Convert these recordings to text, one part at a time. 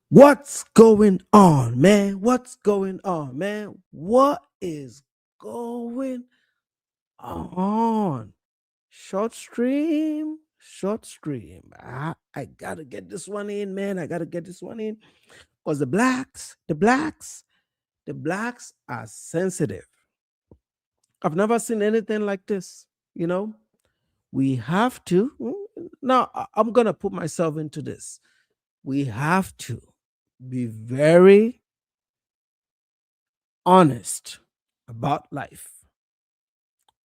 What's going on, man? What's going on, man? What is going on? Short stream, short stream. I gotta get this one in, man. I gotta get this one in because the blacks are sensitive. I've never seen anything like this. You know, we have to. Now, I'm gonna put myself into this. We have to be very honest about life.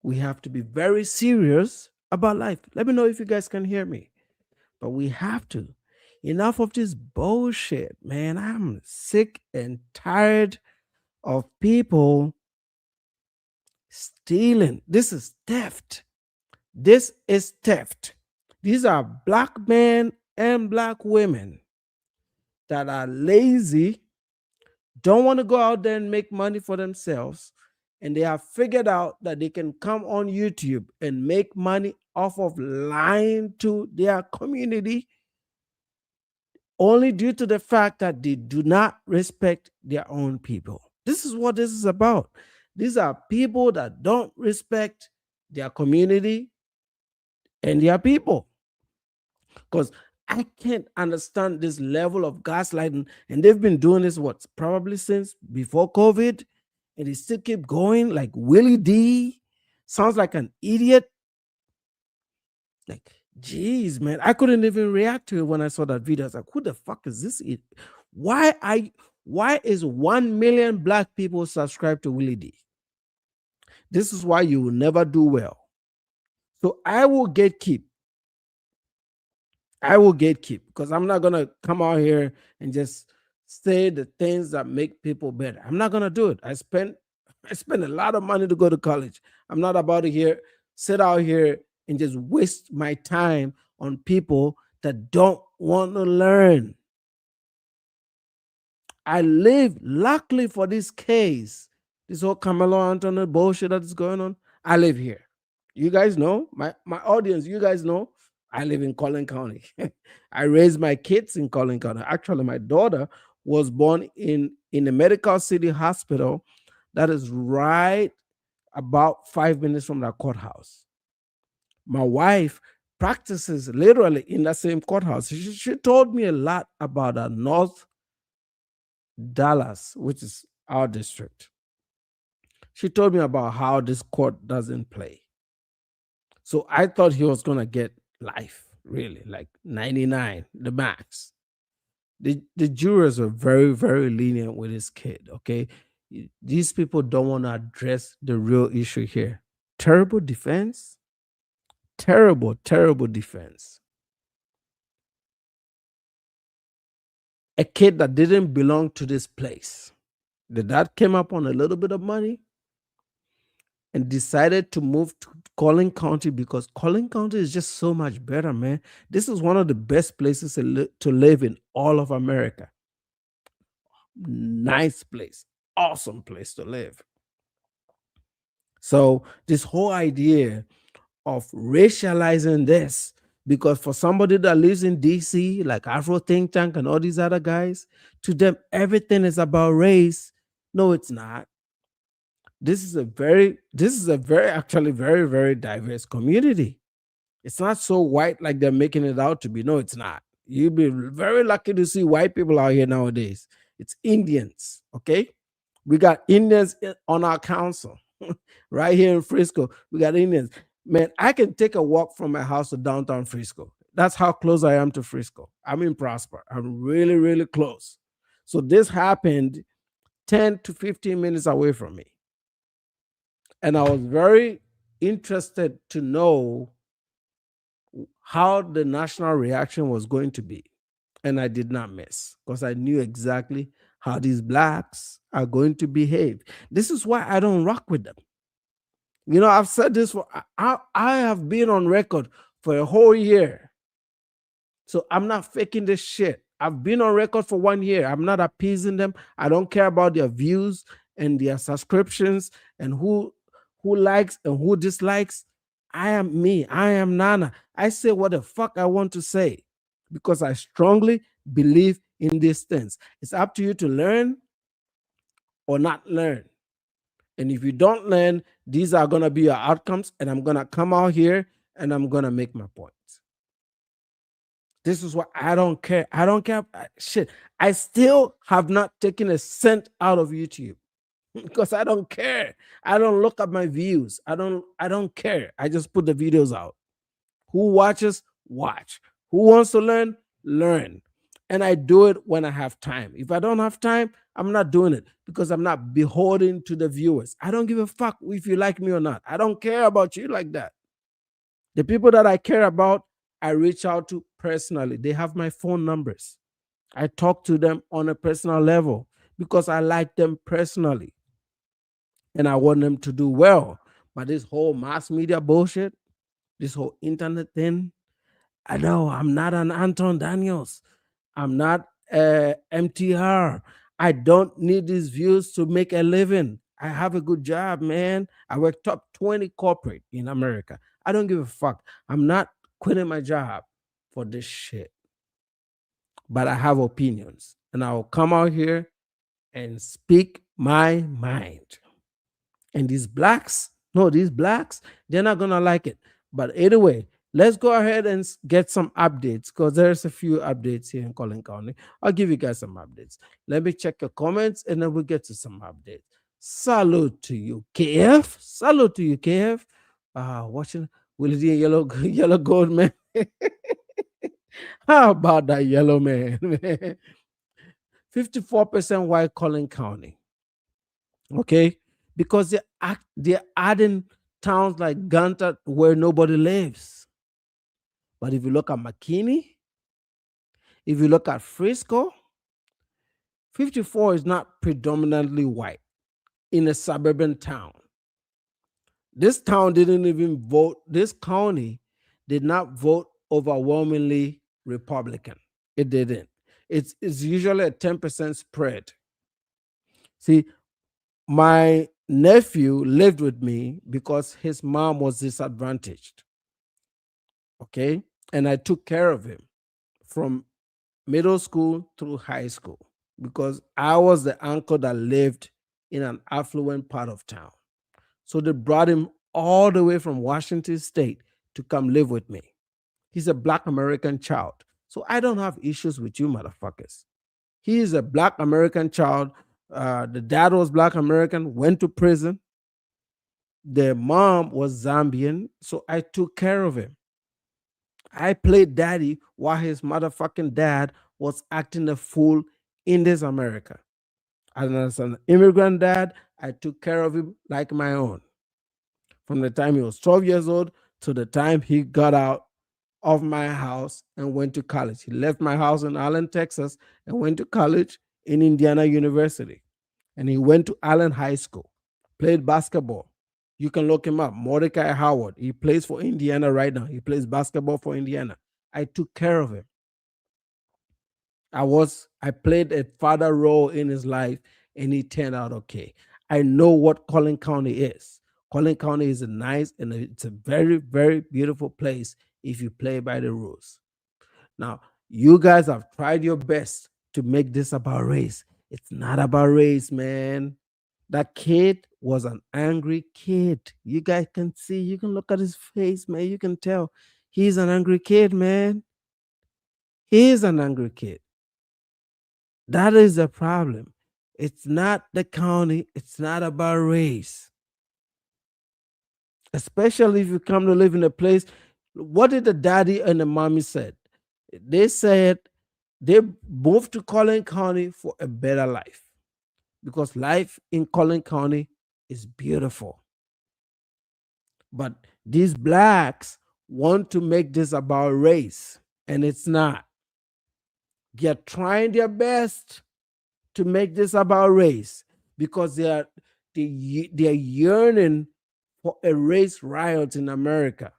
We have to be very serious about life. Let me know if you guys can hear me. But we have to. Enough of this bullshit, man. I'm sick and tired of people stealing. This is theft. This is theft. These are black men and black women that are lazy, don't want to go out there and make money for themselves, and they have figured out that they can come on YouTube and make money off of lying to their community only due to the fact that they do not respect their own people. This is what this is about. These are people that don't respect their community and their people. Because I can't understand this level of gaslighting. And they've been doing this, what, probably since before COVID. And they still keep going like Willie D. Sounds like an idiot. Like, geez, man. I couldn't even react to it when I saw that video. I was like, who the fuck is this? Why is 1 million black people subscribed to Willie D? This is why you will never do well. So I will gatekeep. Because I'm not gonna come out here and just say the things that make people better. I'm not gonna do it. I spent a lot of money to go to college. I'm not about to sit out here and just waste my time on people that don't want to learn. I live, luckily for this case, this whole Karmelo Anthony bullshit that is going on. I live here. You guys know, my audience, you guys know, I live in Collin County. I raised my kids in Collin County. Actually, my daughter was born in a medical city hospital that is right about 5 minutes from the courthouse. My wife practices literally in that same courthouse. She told me a lot about North Dallas, which is our district. She told me about how this court doesn't play. So I thought he was going to get life, really, like 99, the max. The jurors are very, very lenient with this kid, okay? These people don't want to address the real issue here. Terrible defense. Terrible, terrible defense. A kid that didn't belong to this place. The dad came up on a little bit of money and decided to move to Collin County because Collin County is just so much better, man. This is one of the best places to live in all of America. Nice place, awesome place to live. So this whole idea of racializing this, because for somebody that lives in DC, like Afro Think Tank and all these other guys, to them, everything is about race. No, it's not. This is a very actually very, very diverse community. It's not so white like they're making it out to be. No, it's not. You'll be very lucky to see white people out here nowadays. It's Indians, okay? We got Indians on our council. Right here in Frisco, we got Indians. Man, I can take a walk from my house to downtown Frisco. That's how close I am to Frisco. I'm in Prosper. I'm really, really close. So this happened 10 to 15 minutes away from me. And I was very interested to know how the national reaction was going to be. And I did not miss because I knew exactly how these blacks are going to behave. This is why I don't rock with them. You know, I've said this I have been on record for a whole year. So I'm not faking this shit. I've been on record for 1 year. I'm not appeasing them. I don't care about their views and their subscriptions and who likes and who dislikes. I am me. I am Nana. I say what the fuck I want to say because I strongly believe in these things. It's up to you to learn or not learn. And if you don't learn, these are going to be your outcomes. And I'm going to come out here and I'm going to make my points. This is what I don't care. I don't care. Shit. I still have not taken a cent out of YouTube because I don't care. I don't look at my views. I don't care. I just put the videos out. Who watches, watch. Who wants to learn, learn. And I do it when I have time. If I don't have time, I'm not doing it because I'm not beholden to the viewers. I don't give a fuck if you like me or not. I don't care about you like that. The people that I care about, I reach out to personally. They have my phone numbers. I talk to them on a personal level because I like them personally and I want them to do well. But this whole mass media bullshit, this whole internet thing, I know I'm not an Anton Daniels. I'm not MTR. I don't need these views to make a living. I have a good job, man. I work top 20 corporate in America. I don't give a fuck. I'm not quitting my job for this shit. But I have opinions and I'll come out here and speak my mind. And these blacks, no, these blacks, they're not gonna like it. But anyway, let's go ahead and get some updates because there's a few updates here in Collin County. I'll give you guys some updates. Let me check your comments and then we'll get to some updates. Salute to you, KF. Salute to you, KF. Watching Willie D Yellow Yellow Gold Man. How about that yellow man? 54% white Collin County. Okay, because they're adding towns like Gunter where nobody lives. But if you look at McKinney, if you look at Frisco, 54 is not predominantly white in a suburban town. This town didn't even vote. This county did not vote overwhelmingly Republican. It didn't. It's usually a 10% spread. See, my nephew lived with me because his mom was disadvantaged. Okay. And I took care of him from middle school through high school because I was the uncle that lived in an affluent part of town. So they brought him all the way from Washington State to come live with me. He's a Black American child. So I don't have issues with you, motherfuckers. He is a Black American child. The dad was Black American, went to prison. The mom was Zambian. So I took care of him. I played daddy while his motherfucking dad was acting a fool in this America. And as an immigrant dad, I took care of him like my own. From the time he was 12 years old to the time he got out of my house and went to college. He left my house in Allen, Texas, and went to college in Indiana University. And he went to Allen High School, played basketball. You can look him up, Mordecai Howard. He plays for Indiana right now. He plays basketball for Indiana. I took care of him. I played a father role in his life and he turned out okay. I know what Collin County is. Collin County is a nice and it's a very, very beautiful place if you play by the rules. Now, you guys have tried your best to make this about race. It's not about race, man. That kid was an angry kid. You guys can see, you can look at his face, man. You can tell he's an angry kid, man. He's an angry kid. That is the problem. It's not the county, it's not about race. Especially if you come to live in a place. What did the daddy and the mommy said? They said they moved to Collin County for a better life because life in Collin County is beautiful. But these blacks want to make this about race, and it's not. They're trying their best to make this about race because they're yearning for a race riot in America.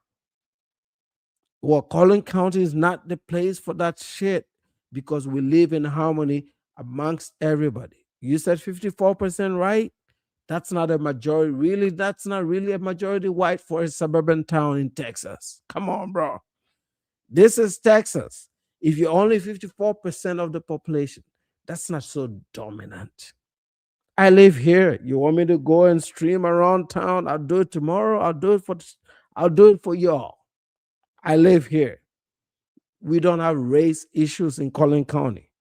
Well, Collin County is not the place for that shit because we live in harmony amongst everybody. You said 54%, right? That's not a majority. Really, that's not really a majority white for a suburban town in Texas. Come on, bro. This is Texas. If you're only 54% of the population, that's not so dominant. I live here. You want me to go and stream around town? I'll do it tomorrow. I'll do it for y'all. I live here. We don't have race issues in Collin County.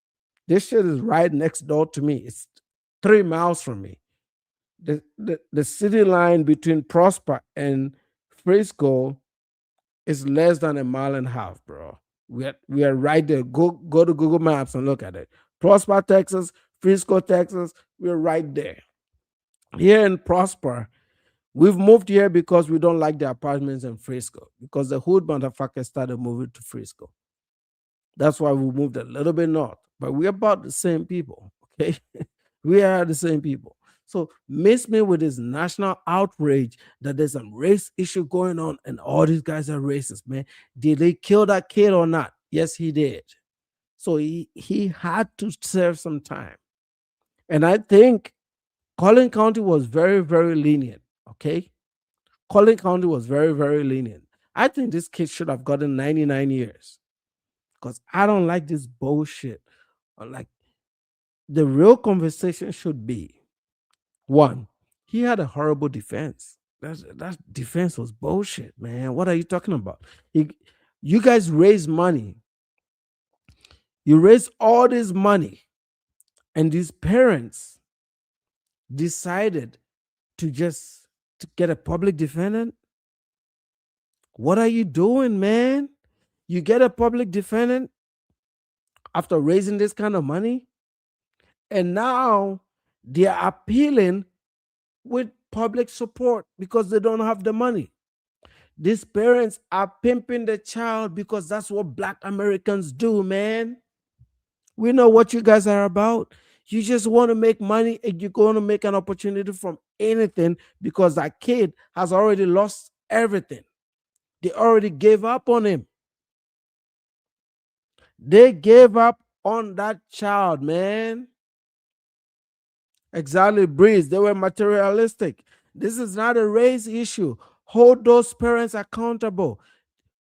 This shit is right next door to me. It's 3 miles from me. The city line between Prosper and Frisco is less than a mile and a half, bro. We are right there. Go to Google Maps and look at it. Prosper, Texas, Frisco, Texas. We're right there. Here in Prosper, we've moved here because we don't like the apartments in Frisco because the hood motherfuckers started moving to Frisco. That's why we moved a little bit north. But we're about the same people. Okay. We are the same people. So miss me with this national outrage that there's some race issue going on and all these guys are racist, man. Did they kill that kid or not? Yes, he did. So he had to serve some time. And I think Collin County was very, very lenient. Okay. Collin County was very, very lenient. I think this kid should have gotten 99 years because I don't like this bullshit. Like, the real conversation should be one, he had a horrible defense. That defense was bullshit, man. What are you talking about? He, you guys raise money. You raise all this money, and these parents decided to get a public defendant. What are you doing, man? You get a public defendant after raising this kind of money, and now they are appealing with public support because they don't have the money. These parents are pimping the child because that's what Black Americans do, man. We know what you guys are about. You just want to make money and you're going to make an opportunity from anything because that kid has already lost everything. They already gave up on him. They gave up on that child, man. Exactly, Breeze. They were materialistic. This is not a race issue. Hold those parents accountable.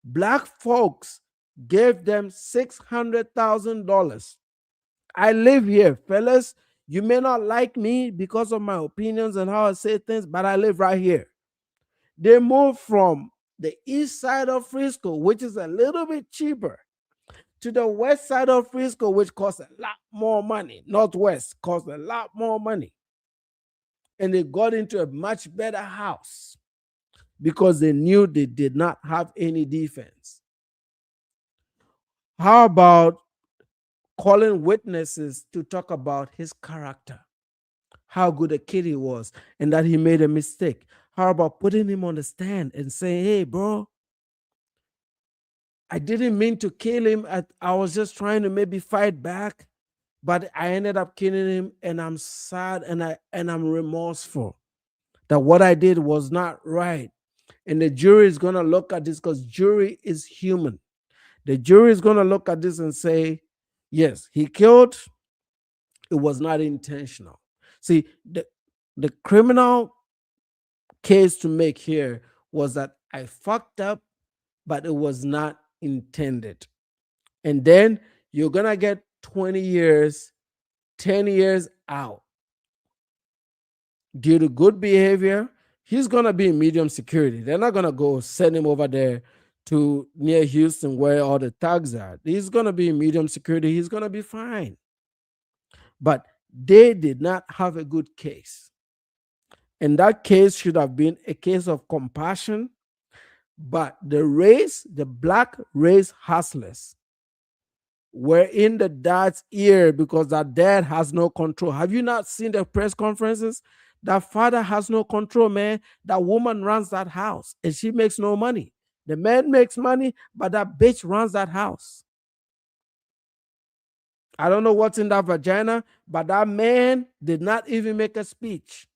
Black folks gave them $600,000. I live here, fellas. You may not like me because of my opinions and how I say things, but I live right here. They moved from the east side of Frisco, which is a little bit cheaper, to the west side of Frisco, which costs a lot more money. Northwest costs a lot more money. And they got into a much better house because they knew they did not have any defense. How about calling witnesses to talk about his character, how good a kid he was, and that he made a mistake? How about putting him on the stand and saying, hey, bro, I didn't mean to kill him. I was just trying to maybe fight back, but I ended up killing him, and I'm sad and I'm remorseful that what I did was not right. And the jury is gonna look at this because jury is human. The jury is gonna look at this and say, yes, he killed. It was not intentional. See, the criminal case to make here was that I fucked up, but it was not intended. And then you're gonna get 20 years, 10 years out due to good behavior. He's gonna be in medium security. They're not gonna go send him over there to near Houston where all the thugs are. He's gonna be in medium security. He's gonna be fine. But they did not have a good case. And that case should have been a case of compassion. But the black race hustlers were in the dad's ear because that dad has no control. Have you not seen the press conferences? That father has no control, man. That woman runs that house and she makes no money. The man makes money, but that bitch runs that house. I don't know what's in that vagina, but that man did not even make a speech.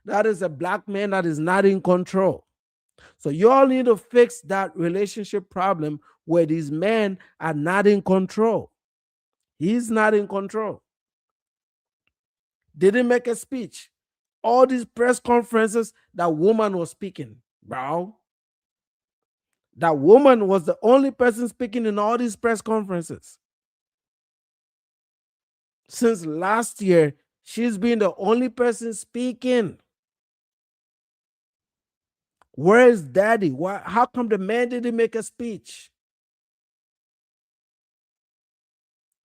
That is a black man that is not in control. So you all need to fix that relationship problem where these men are not in control. He's not in control. Didn't make a speech. all these press conferences, that woman was speaking, bro. That woman was the only person speaking in all these press conferences. Since last year, she's been the only person speaking. Where is daddy? Why? How come the man didn't make a speech?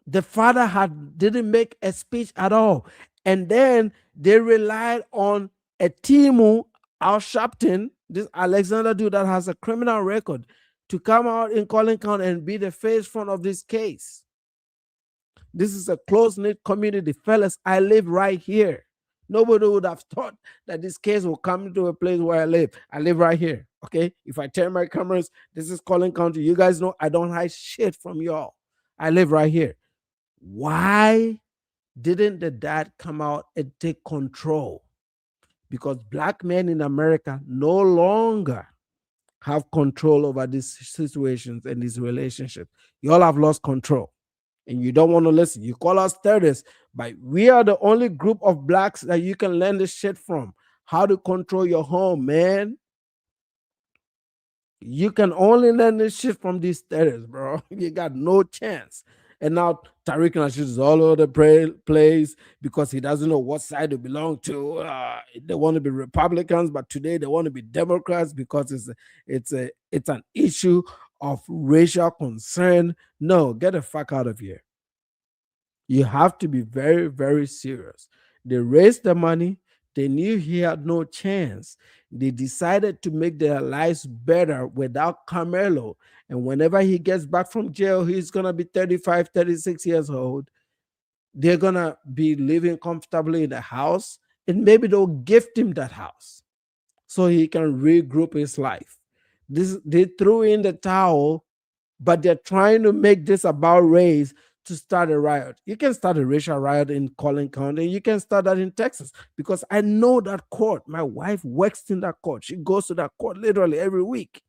The father didn't make a speech at all. And then they relied on a Timu Al Sharpton, this Alexander dude that has a criminal record, to come out in Collin County and be the face front of this case. This is a close-knit community. Fellas, I live right here. Nobody would have thought that this case will come to a place where I live. I live right here, okay? If I turn my cameras, this is Collin County. You guys know I don't hide shit from y'all. I live right here. Why didn't the dad come out and take control? Because black men in America no longer have control over these situations and these relationships. Y'all have lost control. And you don't want to listen. You call us terrorists, but we are the only group of blacks that you can learn this shit from. How to control your home, man. You can only learn this shit from these terrorists, bro. You got no chance. And now Tariq Nasheed is all over the place because he doesn't know what side to belong to. They want to be Republicans, but today they want to be Democrats because it's an issue of racial concern. No, get the fuck out of here. You have to be very, very serious. They raised the money. They knew he had no chance. They decided to make their lives better without Karmelo. And whenever he gets back from jail, he's going to be 35, 36 years old. They're going to be living comfortably in a house. And maybe they'll gift him that house so he can regroup his life. They threw in the towel, but they're trying to make this about race to start a riot. You can start a racial riot in Collin County. You can start that in Texas because I know that court. My wife works in that court. She goes to that court literally every week.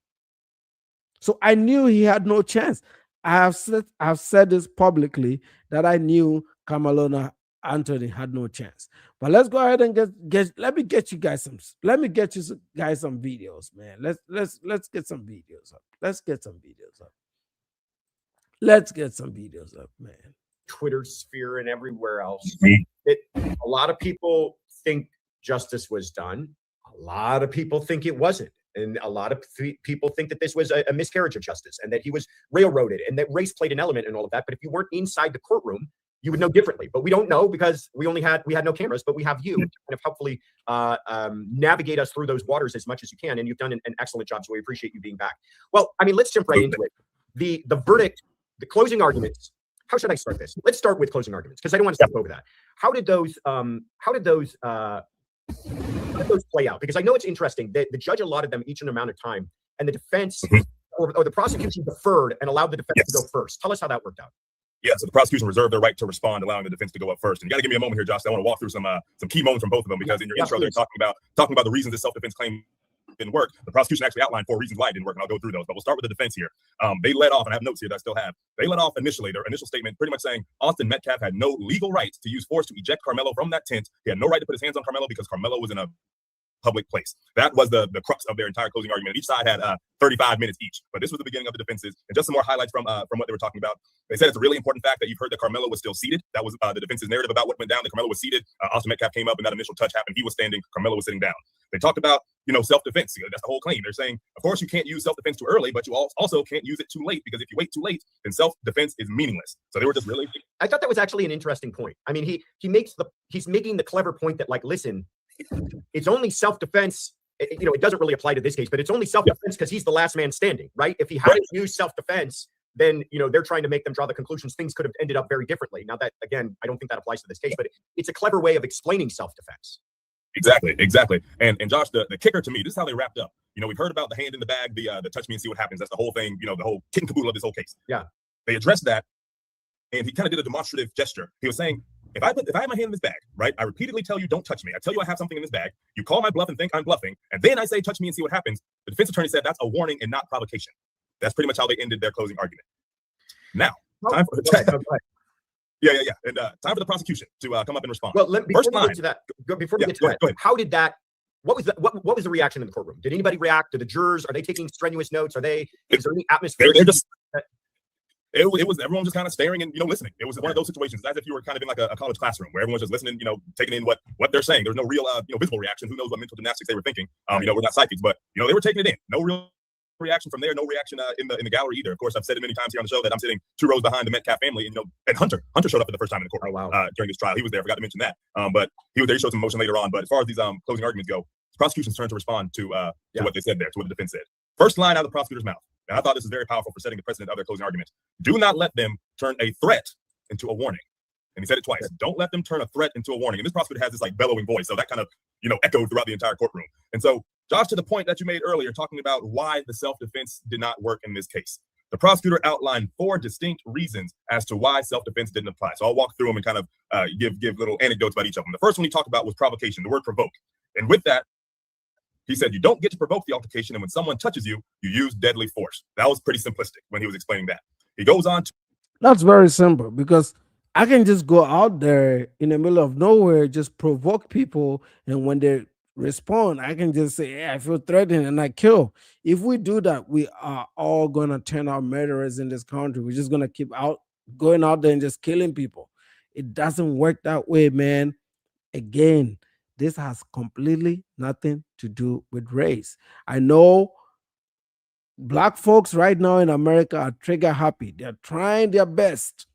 So I knew he had no chance. I've said this publicly that I knew Karmelo Anthony had no chance. But let's go ahead and let me get you guys some videos, man. Let's get some videos up. Let's get some videos up. Let's get some videos up, man. Twitter sphere and everywhere else. A lot of people think justice was done. A lot of people think it wasn't. And a lot of people think that this was a miscarriage of justice and that he was railroaded and that race played an element in all of that. But if you weren't inside the courtroom, you would know differently. But we don't know because we had no cameras, but we have you to kind of hopefully navigate us through those waters as much as you can. And you've done an excellent job. So we appreciate you being back. Well, I mean, let's jump right into it. The verdict, the closing arguments. How should I start this? Let's start with closing arguments because I don't want to step over that. How did those play out? Because I know it's interesting that the judge allotted them each an amount of time, and the defense or the prosecution deferred and allowed the defense to go first. Tell us how that worked out. Yeah, so the prosecution reserved their right to respond, allowing the defense to go up first. And you got to give me a moment here, Josh. I want to walk through some key moments from both of them because in your intro, they're talking about the reasons this self-defense claim didn't work. The prosecution actually outlined 4 reasons why it didn't work, and I'll go through those. But we'll start with the defense here. They led off, and I have notes here that I still have. They led off initially, their initial statement pretty much saying Austin Metcalf had no legal right to use force to eject Karmelo from that tent. He had no right to put his hands on Karmelo because Karmelo was in a public place. That was the crux of their entire closing argument. Each side had 35 minutes each, but this was the beginning of the defenses. And just some more highlights from what they were talking about. They said it's a really important fact that you've heard that Karmelo was still seated. That was the defense's narrative about what went down. That Karmelo was seated. Austin Metcalf came up and that initial touch happened. He was standing. Karmelo was sitting down. They talked about self-defense. That's the whole claim. They're saying, of course, you can't use self-defense too early, but you also can't use it too late because if you wait too late, then self-defense is meaningless. So they were just really. I thought that was actually an interesting point. I mean, he's making the clever point that listen, it's only self-defense. It doesn't really apply to this case, but it's only self-defense because he's the last man standing, right? If he hadn't used self-defense, then, they're trying to make them draw the conclusions. Things could have ended up very differently. Now that, again, I don't think that applies to this case, but it's a clever way of explaining self-defense. Exactly. And Josh, the kicker to me, this is how they wrapped up. We've heard about the hand in the bag, the touch me and see what happens. That's the whole thing, the whole kit and caboodle of this whole case. Yeah. They addressed that, and he kind of did a demonstrative gesture. He was saying, if I have my hand in this bag, right, I repeatedly tell you, don't touch me. I tell you I have something in this bag. You call my bluff and think I'm bluffing. And then I say, touch me and see what happens. The defense attorney said that's a warning and not provocation. That's pretty much how they ended their closing argument. Now, time for the test. Yeah. And time for the prosecution to come up and respond. Well, before First we line. get to that, before we Yeah, get to go that, ahead. how did that? What was the reaction in the courtroom? Did anybody react? Did the jurors? Are they taking strenuous notes? Is there any atmosphere? They're just. It was everyone just kind of staring and listening. It was one of those situations as if you were kind of in like a college classroom where everyone's just listening, taking in what they're saying. There's no real visible reaction. Who knows what mental gymnastics they were thinking? We're not psychics, but they were taking it in. No real reaction from there. No reaction in the gallery either. Of course, I've said it many times here on the show that I'm sitting 2 rows behind the Metcalf family, and Hunter showed up for the first time in the courtroom during this trial. He was there. I forgot to mention that. But he was there. He showed some emotion later on. But as far as these closing arguments go, the prosecution's turn to respond to what they said there, to what the defense said. First line out of the prosecutor's mouth. And I thought this was very powerful for setting the precedent of their closing arguments. Do not let them turn a threat into a warning. And he said it twice. Don't let them turn a threat into a warning. And this prosecutor has this like bellowing voice. So that kind of, echoed throughout the entire courtroom. And so, Josh, to the point that you made earlier, talking about why the self-defense did not work in this case. The prosecutor outlined 4 distinct reasons as to why self-defense didn't apply. So I'll walk through them and kind of give little anecdotes about each of them. The first one he talked about was provocation, the word provoke. And with that, he said, you don't get to provoke the altercation, and when someone touches you, you use deadly force. That was pretty simplistic when he was explaining that. He goes on to... That's very simple, because I can just go out there in the middle of nowhere, just provoke people, and when they respond, I can just say, hey, I feel threatened, and I kill. If we do that, we are all going to turn out murderers in this country. We're just going to keep going out there and just killing people. It doesn't work that way, man. Again, this has completely nothing to do with race. I know Black folks right now in America are trigger happy. They're trying their best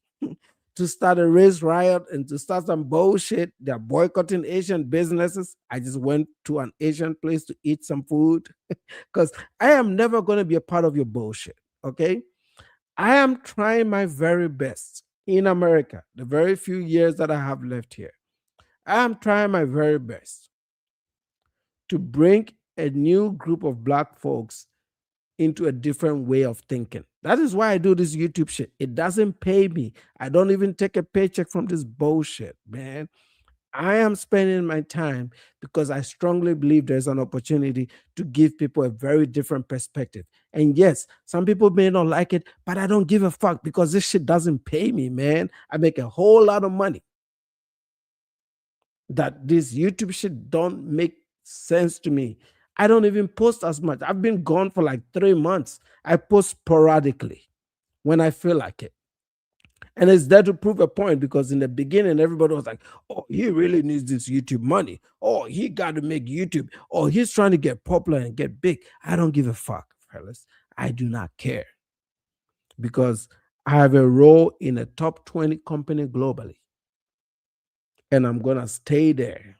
to start a race riot and to start some bullshit. They're boycotting Asian businesses. I just went to an Asian place to eat some food because I am never going to be a part of your bullshit. Okay. I am trying my very best in America, the very few years that I have left here. I am trying my very best to bring a new group of Black folks into a different way of thinking. That is why I do this YouTube shit. It doesn't pay me. I don't even take a paycheck from this bullshit, man. I am spending my time because I strongly believe there's an opportunity to give people a very different perspective. And yes, some people may not like it, but I don't give a fuck because this shit doesn't pay me, man. I make a whole lot of money. That this YouTube shit don't make sense to me. I don't even post as much. I've been gone for like 3 months. I post sporadically when I feel like it. And it's there to prove a point, because in the beginning, everybody was like, oh, he really needs this YouTube money. Oh, he got to make YouTube. Oh, he's trying to get popular and get big. I don't give a fuck, fellas. I do not care, because I have a role in a top 20 company globally. And I'm going to stay there.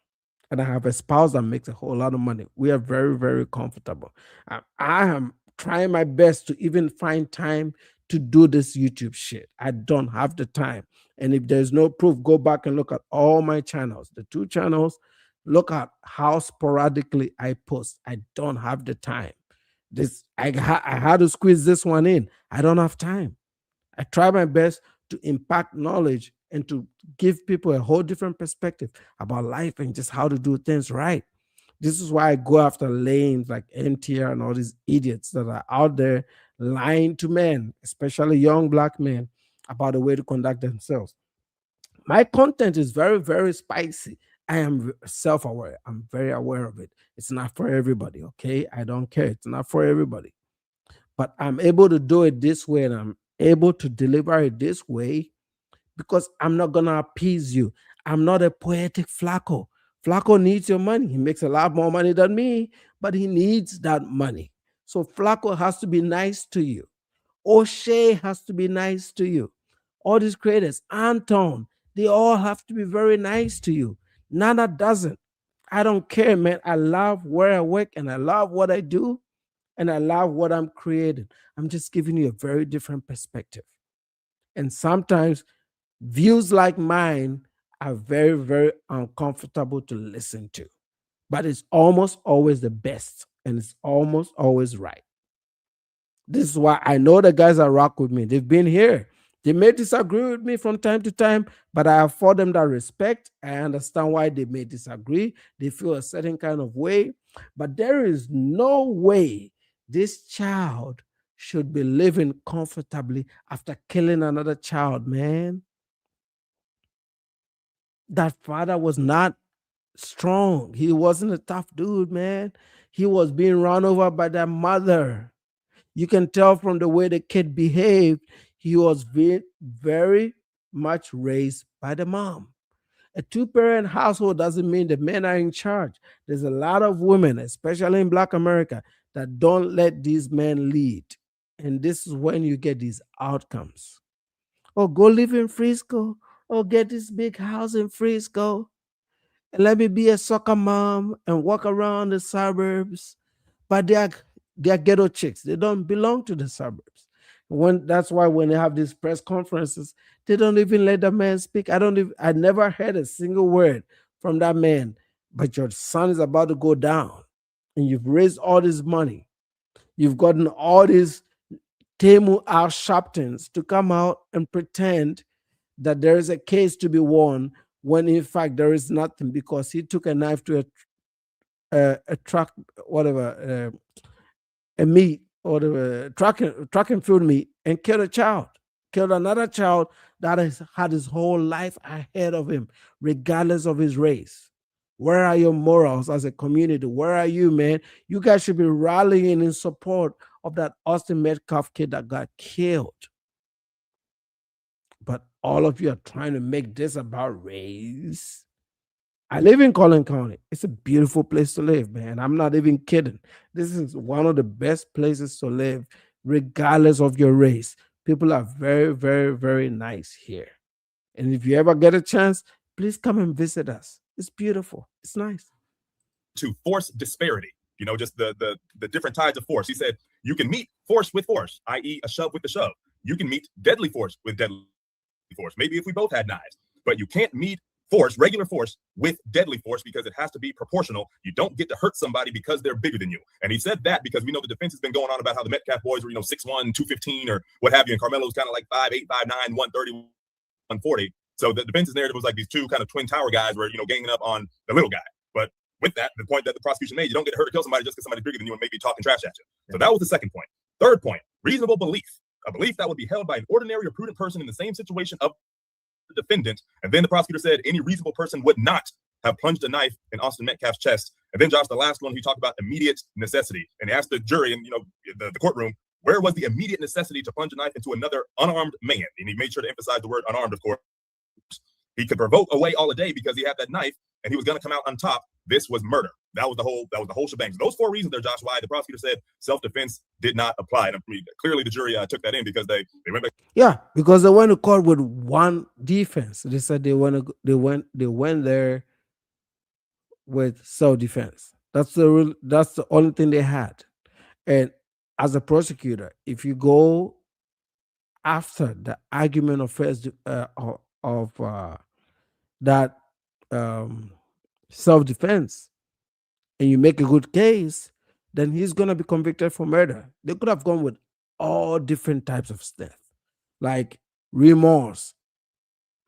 And I have a spouse that makes a whole lot of money. We are very, very comfortable. I am trying my best to even find time to do this YouTube shit. I don't have the time. And if there's no proof, go back and look at all my channels, the 2 channels. Look at how sporadically I post. I don't have the time. I had to squeeze this one in. I don't have time. I try my best to impact knowledge and to give people a whole different perspective about life and just how to do things right. This is why I go after lanes like MTR and all these idiots that are out there lying to men, especially young Black men, about the way to conduct themselves. My content is very, very spicy. I am self-aware. I'm very aware of it. It's not for everybody, okay? I don't care. It's not for everybody. But I'm able to do it this way, and I'm able to deliver it this way because I'm not going to appease you. I'm not a poetic Flacco. Flacco needs your money. He makes a lot more money than me, but he needs that money. So Flacco has to be nice to you. O'Shea has to be nice to you. All these creators, Anton, they all have to be very nice to you. Nana doesn't. I don't care, man. I love where I work, and I love what I do, and I love what I'm creating. I'm just giving you a very different perspective. And sometimes views like mine are very, very uncomfortable to listen to, but it's almost always the best, and it's almost always right. This is why I know the guys that rock with me. They've been here. They may disagree with me from time to time, but I afford them that respect. I understand why they may disagree. They feel a certain kind of way, but there is no way this child should be living comfortably after killing another child, man. That father was not strong. He wasn't a tough dude, man. He was being run over by that mother. You can tell from the way the kid behaved, he was being very much raised by the mom. A two-parent household doesn't mean the men are in charge. There's a lot of women, especially in Black America, that don't let these men lead. And this is when you get these outcomes. Oh, go live in Frisco. Oh, get this big house in Frisco. And let me be a soccer mom and walk around the suburbs. But they are ghetto chicks. They don't belong to the suburbs. When that's why when they have these press conferences, they don't even let the man speak. I never heard a single word from that man. But your son is about to go down, and you've raised all this money. You've gotten all these Temu Al Sharptons to come out and pretend that there is a case to be won when in fact there is nothing, because he took a knife to a truck, whatever, a meat or the track and field meet, and killed a child, killed another child that has had his whole life ahead of him, regardless of his race. Where are your morals as a community? Where are you, man? You guys should be rallying in support of that Austin Metcalf kid that got killed. But all of you are trying to make this about race. I live in Collin County. It's a beautiful place to live, man. I'm not even kidding. This is one of the best places to live, regardless of your race. People are very, very, very nice here. And if you ever get a chance, please come and visit us. It's beautiful. It's nice. To force disparity, just the different tides of force. He said you can meet force with force, i.e., a shove with a shove. You can meet deadly force with deadly force. Maybe if we both had knives, but you can't meet force, regular force, with deadly force because it has to be proportional. You don't get to hurt somebody because they're bigger than you. And he said that because we know the defense has been going on about how the Metcalf boys were, 6'1", 215, or what have you, and Carmelo's kind of like 5'8", 5'9", 130, 140. So the defense's narrative was like these two kind of twin tower guys were, ganging up on the little guy. But with that, the point that the prosecution made, you don't get to hurt or kill somebody just because somebody's bigger than you and maybe talking trash at you. So that was the second point. Third point, reasonable belief. A belief that would be held by an ordinary or prudent person in the same situation of the defendant. And then the prosecutor said any reasonable person would not have plunged a knife in Austin Metcalf's chest. And then Josh, the last one, he talked about immediate necessity. And he asked the jury in the courtroom, where was the immediate necessity to plunge a knife into another unarmed man? And he made sure to emphasize the word unarmed, of course. He could provoke away all the day because he had that knife and he was going to come out on top. This was murder. That was the whole shebang. So those four reasons there, Josh, why the prosecutor said self-defense did not apply. And clearly the jury took that in because they went back. Yeah, because they went to court with one defense. They said they went there with self-defense. That's the only thing they had. And as a prosecutor, if you go after the argument of that self-defense, and you make a good case, then he's going to be convicted for murder. They could have gone with all different types of stuff, like remorse,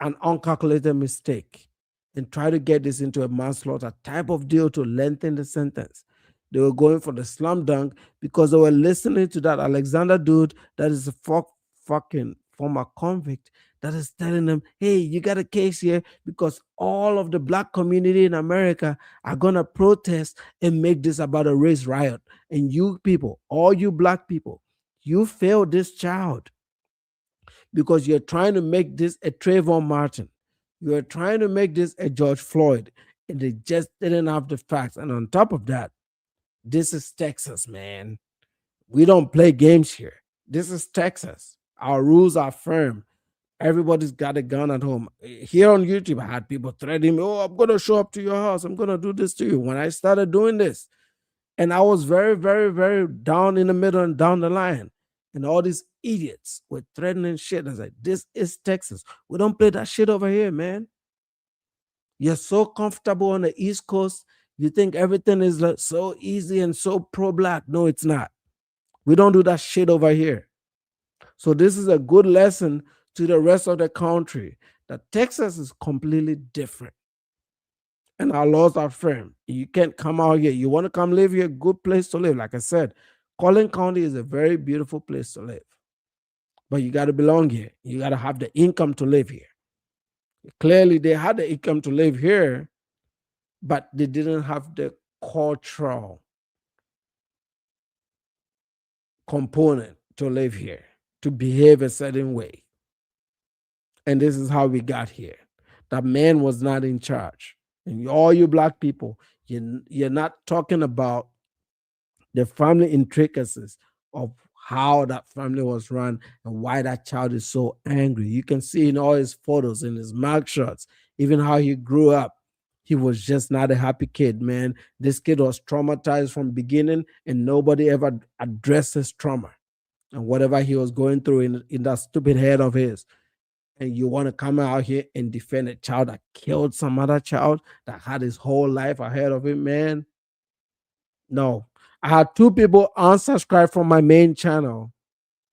an uncalculated mistake, and try to get this into a manslaughter type of deal to lengthen the sentence. They were going for the slam dunk because they were listening to that Alexander dude that is a fucking former convict that is telling them, hey, you got a case here because all of the Black community in America are going to protest and make this about a race riot. And you people, all you Black people, you failed this child because you're trying to make this a Trayvon Martin. You're trying to make this a George Floyd. And they just didn't have the facts. And on top of that, this is Texas, man. We don't play games here. This is Texas. Our rules are firm. Everybody's got a gun at home. Here on YouTube, I had people threatening me, oh, I'm going to show up to your house. I'm going to do this to you. When I started doing this, and I was very, very, very down in the middle and down the line, and all these idiots were threatening shit. I was like, this is Texas. We don't play that shit over here, man. You're so comfortable on the East Coast. You think everything is like so easy and so pro-Black. No, it's not. We don't do that shit over here. So this is a good lesson to the rest of the country that Texas is completely different. And our laws are firm. You can't come out here. You want to come live here, good place to live. Like I said, Collin County is a very beautiful place to live. But you got to belong here. You got to have the income to live here. Clearly, they had the income to live here, but they didn't have the cultural component to live here, to behave a certain way. And this is how we got here. That man was not in charge. And all you black people, you're not talking about the family intricacies of how that family was run and why that child is so angry. You can see in all his photos, in his mugshots, even how he grew up. He was just not a happy kid, man. This kid was traumatized from beginning, and nobody ever addressed his trauma and whatever he was going through in that stupid head of his. And you want to come out here and defend a child that killed some other child that had his whole life ahead of him, man. No. I had two people unsubscribe from my main channel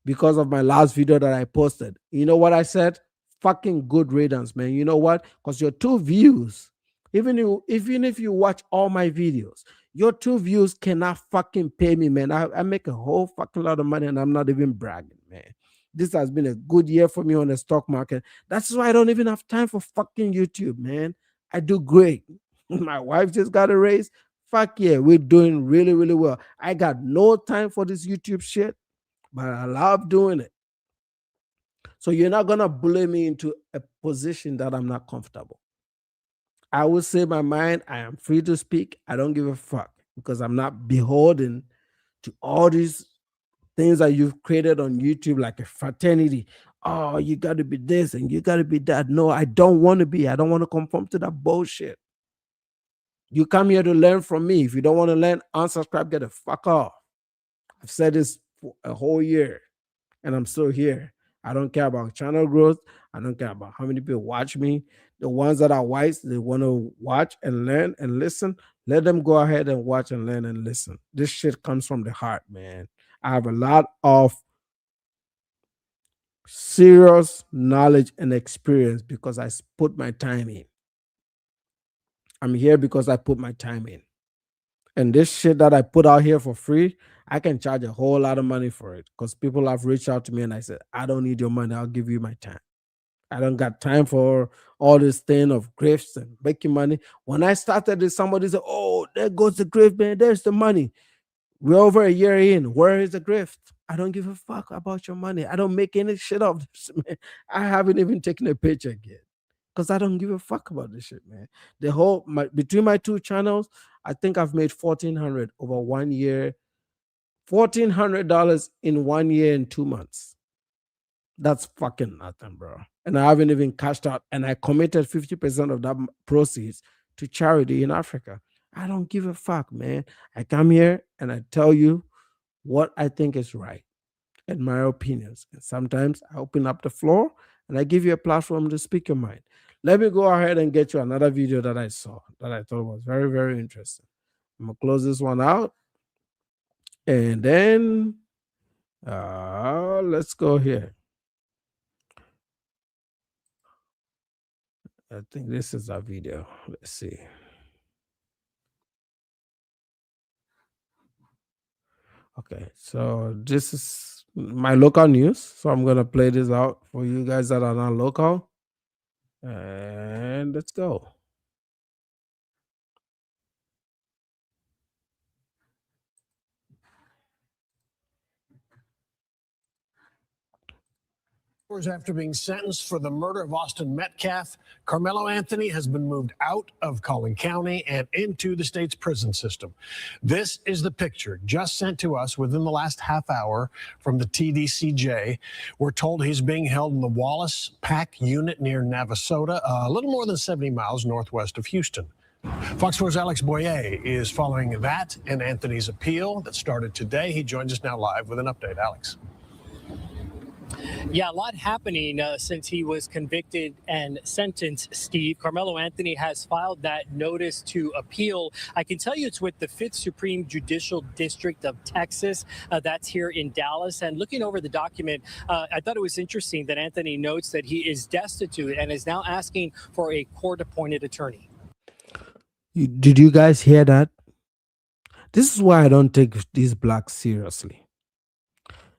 because of my last video that I posted. You know what I said? Fucking good riddance, man. You know what? Because your two views, even if you watch all my videos, your two views cannot fucking pay me, man. I make a whole fucking lot of money and I'm not even bragging, man. This has been a good year for me on the stock market. That's why I don't even have time for fucking YouTube, man. I do great. My wife just got a raise. Fuck yeah, we're doing really, really well. I got no time for this YouTube shit, but I love doing it. So you're not gonna bully me into a position that I'm not comfortable. I will say my mind. I am free to speak. I don't give a fuck because I'm not beholden to all these things that you've created on YouTube, like a fraternity. Oh, you got to be this and you got to be that. No, I don't want to be. I don't want to conform to that bullshit. You come here to learn from me. If you don't want to learn, unsubscribe, get the fuck off. I've said this for a whole year and I'm still here. I don't care about channel growth. I don't care about how many people watch me. The ones that are wise, they want to watch and learn and listen. Let them go ahead and watch and learn and listen. This shit comes from the heart, man. I have a lot of serious knowledge and experience because I put my time in. I'm here because I put my time in. And this shit that I put out here for free, I can charge a whole lot of money for it because people have reached out to me and I said, I don't need your money. I'll give you my time. I don't got time for all this thing of grifts and making money. When I started this, somebody said, oh, there goes the grift, man. There's the money. We're over a year in. Where is the grift? I don't give a fuck about your money. I don't make any shit of this, man. I haven't even taken a paycheck yet because I don't give a fuck about this shit, man. Between my two channels, I think I've made $1,400 over 1 year, $1,400 in 1 year and 2 months. That's fucking nothing, bro. And I haven't even cashed out. And I committed 50% of that proceeds to charity in Africa. I don't give a fuck, man. I come here and I tell you what I think is right and my opinions. And sometimes I open up the floor and I give you a platform to speak your mind. Let me go ahead and get you another video that I saw that I thought was very, very interesting. I'm going to close this one out. And then let's go here. I think this is our video. Let's see. Okay, so this is my local news. So I'm going to play this out for you guys that are not local. And let's go. After being sentenced for the murder of Austin Metcalf, Karmelo Anthony has been moved out of Collin County and into the state's prison system. This is the picture just sent to us within the last half hour from the TDCJ. We're told he's being held in the Wallace PAC unit near Navasota, a little more than 70 miles northwest of Houston. Fox 4's Alex Boyer is following that and Anthony's appeal that started today. He joins us now live with an update. Alex. Yeah, a lot happening since he was convicted and sentenced, Steve. Karmelo Anthony has filed that notice to appeal. I can tell you it's with the 5th Supreme Judicial District of Texas. That's here in Dallas. And looking over the document, I thought it was interesting that Anthony notes that he is destitute and is now asking for a court-appointed attorney. Did you guys hear that? This is why I don't take these blacks seriously.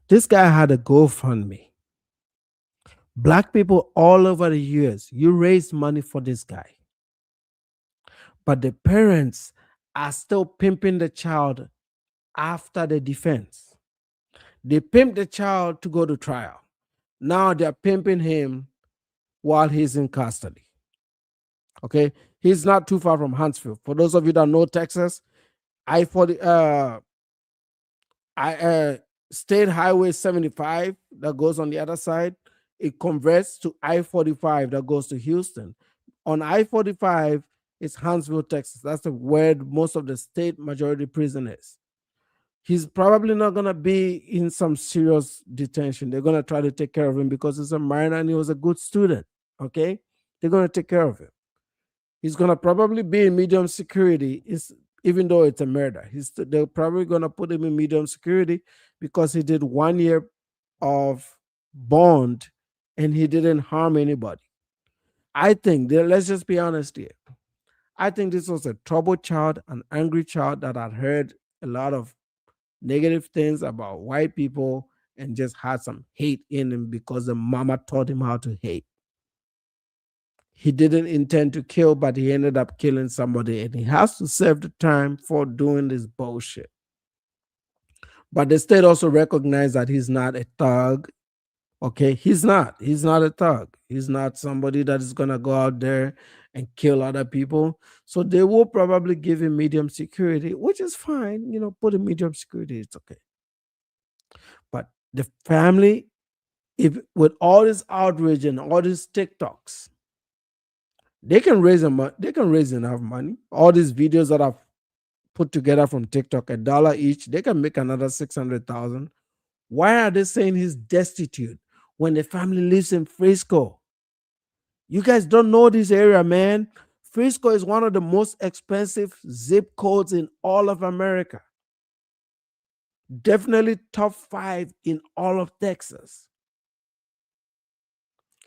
This guy had a GoFundMe. Black people all over the years, you raise money for this guy, but the parents are still pimping the child after the defense. They pimp the child to go to trial. Now they're pimping him while he's in custody. Okay, he's not too far from Huntsville. For those of you that know Texas, I 40 I State Highway 75 that goes on the other side, it converts to I-45 that goes to Houston. On I-45 is Huntsville, Texas. That's where most of the state majority prison is. He's probably not gonna be in some serious detention. They're gonna try to take care of him because he's a minor and he was a good student. Okay, they're gonna take care of him. He's gonna probably be in medium security. Even though it's a murder, they're probably gonna put him in medium security because he did 1 year of bond and he didn't harm anybody. I think let's just be honest here. I think this was a troubled child, an angry child that had heard a lot of negative things about white people and just had some hate in him because the mama taught him how to hate. He didn't intend to kill, but he ended up killing somebody, and he has to serve the time for doing this bullshit. But the state also recognized that he's not a thug. Okay, he's not. He's not a thug. He's not somebody that is gonna go out there and kill other people. So they will probably give him medium security, which is fine. Put in medium security, it's okay. But the family, if with all this outrage and all these TikToks, they can raise enough money. All these videos that I've put together from TikTok, $1 each, they can make another 600,000. Why are they saying he's destitute when the family lives in Frisco? You guys don't know this area, man. Frisco is one of the most expensive zip codes in all of America. Definitely top 5 in all of Texas.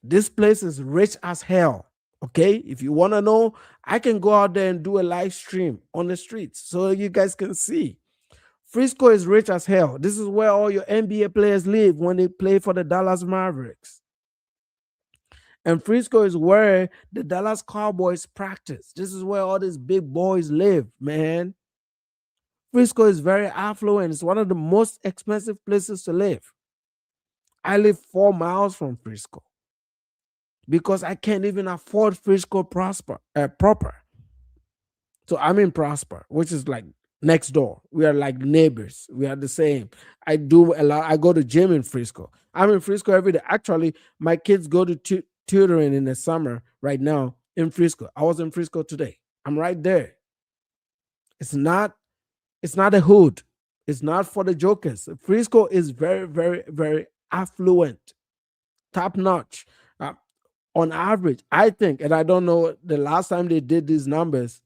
This place is rich as hell. Okay, if you want to know, I can go out there and do a live stream on the streets so you guys can see. Frisco is rich as hell. This is where all your NBA players live when they play for the Dallas Mavericks. And Frisco is where the Dallas Cowboys practice. This is where all these big boys live, man. Frisco is very affluent. It's one of the most expensive places to live. I live 4 miles from Frisco because I can't even afford Frisco proper. So I'm in Prosper, which is like next door. We are like neighbors. We are the same. I do a lot. I go to gym in Frisco. I'm in Frisco every day. Actually, my kids go to tutoring in the summer right now in Frisco. I was in Frisco today. I'm right there. It's not a hood. It's not for the jokers. Frisco is very, very, very affluent, top notch. On average, I think, and I don't know the last time they did these numbers,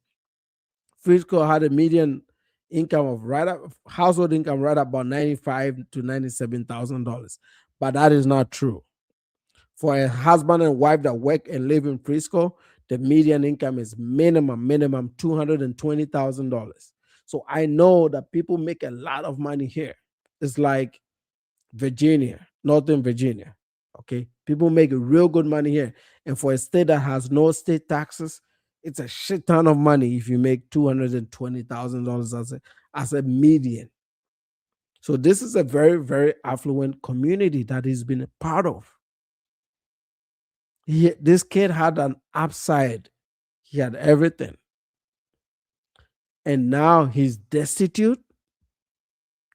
Frisco had a median income of household income right about $95,000 to $97,000, but that is not true. For a husband and wife that work and live in Frisco, the median income is minimum $220,000. So I know that people make a lot of money here. It's like Virginia, Northern Virginia. Okay, people make real good money here, and for a state that has no state taxes, it's a shit ton of money if you make $220,000 as a median. So this is a very, very affluent community that he's been a part of. This kid had an upside. He had everything. And now he's destitute.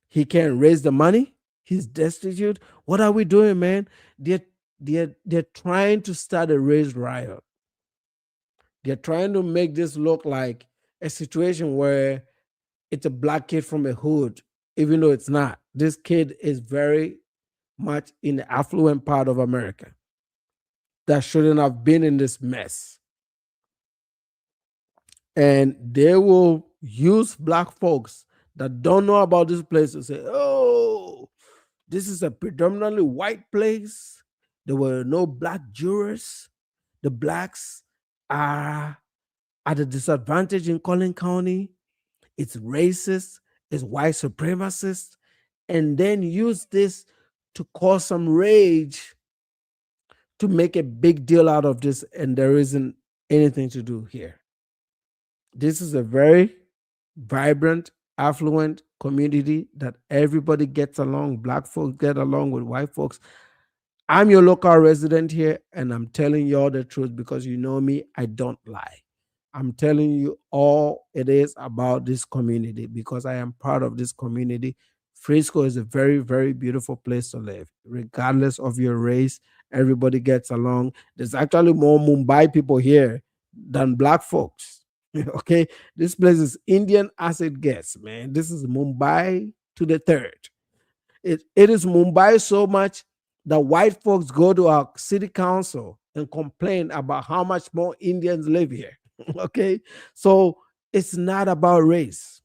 He can't raise the money. He's destitute. What are we doing, man? They're trying to start a race riot. They're trying to make this look like a situation where it's a black kid from a hood, even though it's not. This kid is very much in the affluent part of America that shouldn't have been in this mess. And they will use black folks that don't know about this place to say, oh, this is a predominantly white place. There were no black jurors. The blacks are at a disadvantage in Collin County. It's racist. It's white supremacist. And then use this to cause some rage to make a big deal out of this, and there isn't anything to do here. This is a very vibrant, affluent community that everybody gets along. Black folks get along with white folks. I'm your local resident here, and I'm telling you all the truth because you know me, I don't lie. I'm telling you all it is about this community because I am part of this community. Frisco is a very, very beautiful place to live, regardless of your race. Everybody gets along. There's actually more Mumbai people here than black folks. Okay, this place is Indian as it gets, man. This is Mumbai to the third. It is Mumbai so much that white folks go to our city council and complain about how much more Indians live here. Okay, so it's not about race.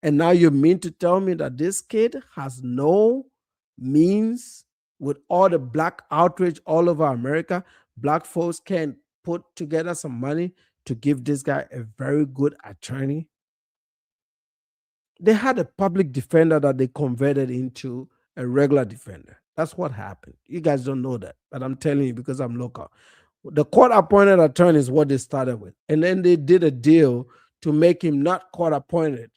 And now you mean to tell me that this kid has no means with all the black outrage all over America? Black folks can put together some money to give this guy a very good attorney. They had a public defender that they converted into a regular defender. That's what happened. You guys don't know that, but I'm telling you because I'm local. The court appointed attorney is what they started with. And then they did a deal to make him not court appointed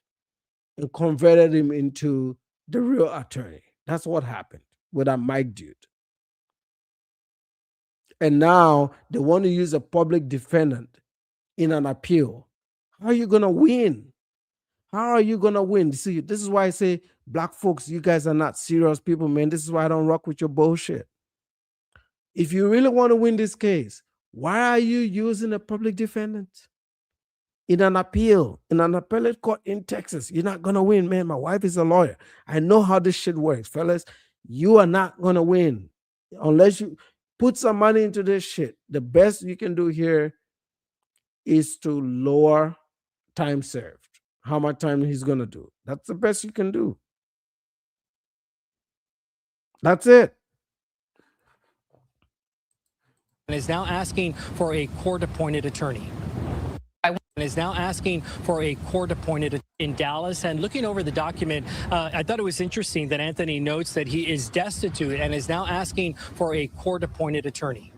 and converted him into the real attorney. That's what happened with that Mike dude. And now they want to use a public defendant in an appeal. How are you going to win? How are you going to win? See, this is why I say, black folks, you guys are not serious people, man. This is why I don't rock with your bullshit. If you really want to win this case, why are you using a public defendant in an appeal, in an appellate court in Texas? You're not going to win, man. My wife is a lawyer. I know how this shit works, fellas. You are not going to win unless you put some money into this shit. The best you can do here is to lower time served. How much time he's going to do. That's the best you can do. That's it. And is now asking for a court-appointed attorney. Is now asking for a court-appointed in Dallas. And looking over the document, I thought it was interesting that Anthony notes that he is destitute and is now asking for a court-appointed attorney.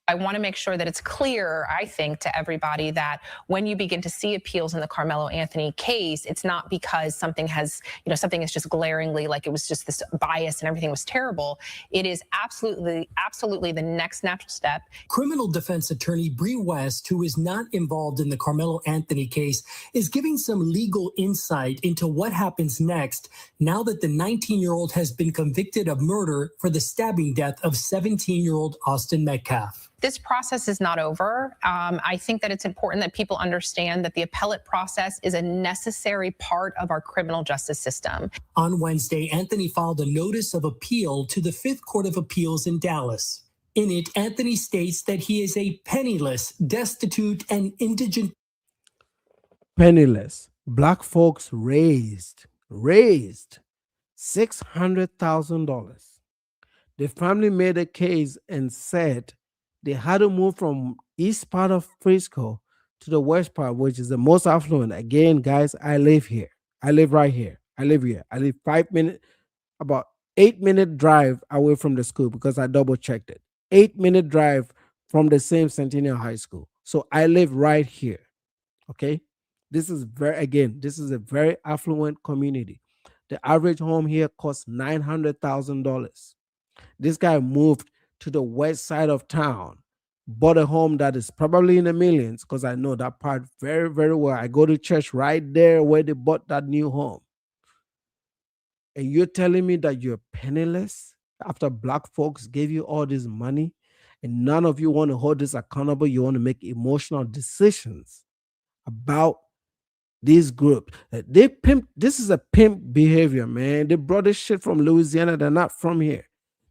I want to make sure that it's clear, I think, to everybody that when you begin to see appeals in the Karmelo Anthony case, it's not because something has, something is just glaringly like it was just this bias and everything was terrible. It is absolutely the next natural step. Criminal defense attorney Bree West, who is not involved in the Karmelo Anthony case, is giving some legal insight into what happens next now that the 19-year-old has been convicted of murder for the stabbing death of 17-year-old Austin Metcalf. This process is not over. I think that it's important that people understand that the appellate process is a necessary part of our criminal justice system. On Wednesday, Anthony filed a notice of appeal to the Fifth Court of Appeals in Dallas. In it, Anthony states that he is a penniless, destitute, and indigent. Penniless. Black folks raised $600,000. The family made a case and said they had to move from east part of Frisco to the west part, which is the most affluent. Again, guys, I live here. I live right here. I live here. I live about 8-minute drive away from the school because I double checked it. 8-minute drive from the same Centennial High School. So I live right here. Okay. This is a very affluent community. The average home here costs $900,000. This guy moved to the west side of town, bought a home that is probably in the millions because I know that part very, very well. I go to church right there where they bought that new home. And you're telling me that you're penniless after black folks gave you all this money and none of you want to hold this accountable. You want to make emotional decisions about these groups. This is a pimp behavior, man. They brought this shit from Louisiana. They're not from here.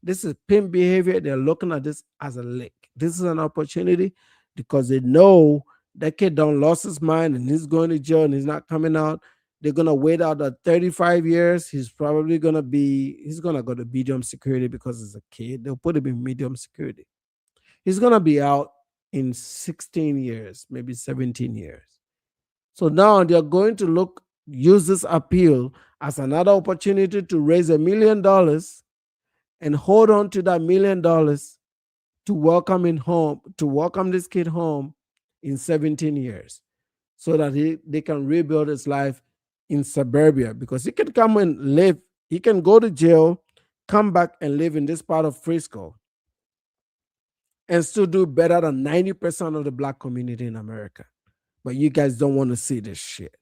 This is pimp behavior. They're looking at this as a lick. This is an opportunity because they know that kid don't lost his mind and he's going to jail and he's not coming out. They're going to wait out the 35 years. He's going to go to medium security because he's a kid. They'll put him in medium security. He's going to be out in 16 years, maybe 17 years. So now they're going to use this appeal as another opportunity to raise $1 million and hold on to that $1 million to welcome him home, to welcome this kid home in 17 years so that they can rebuild his life in suburbia, because he can come and live, he can go to jail, come back and live in this part of Frisco and still do better than 90% of the black community in America. But you guys don't want to see this shit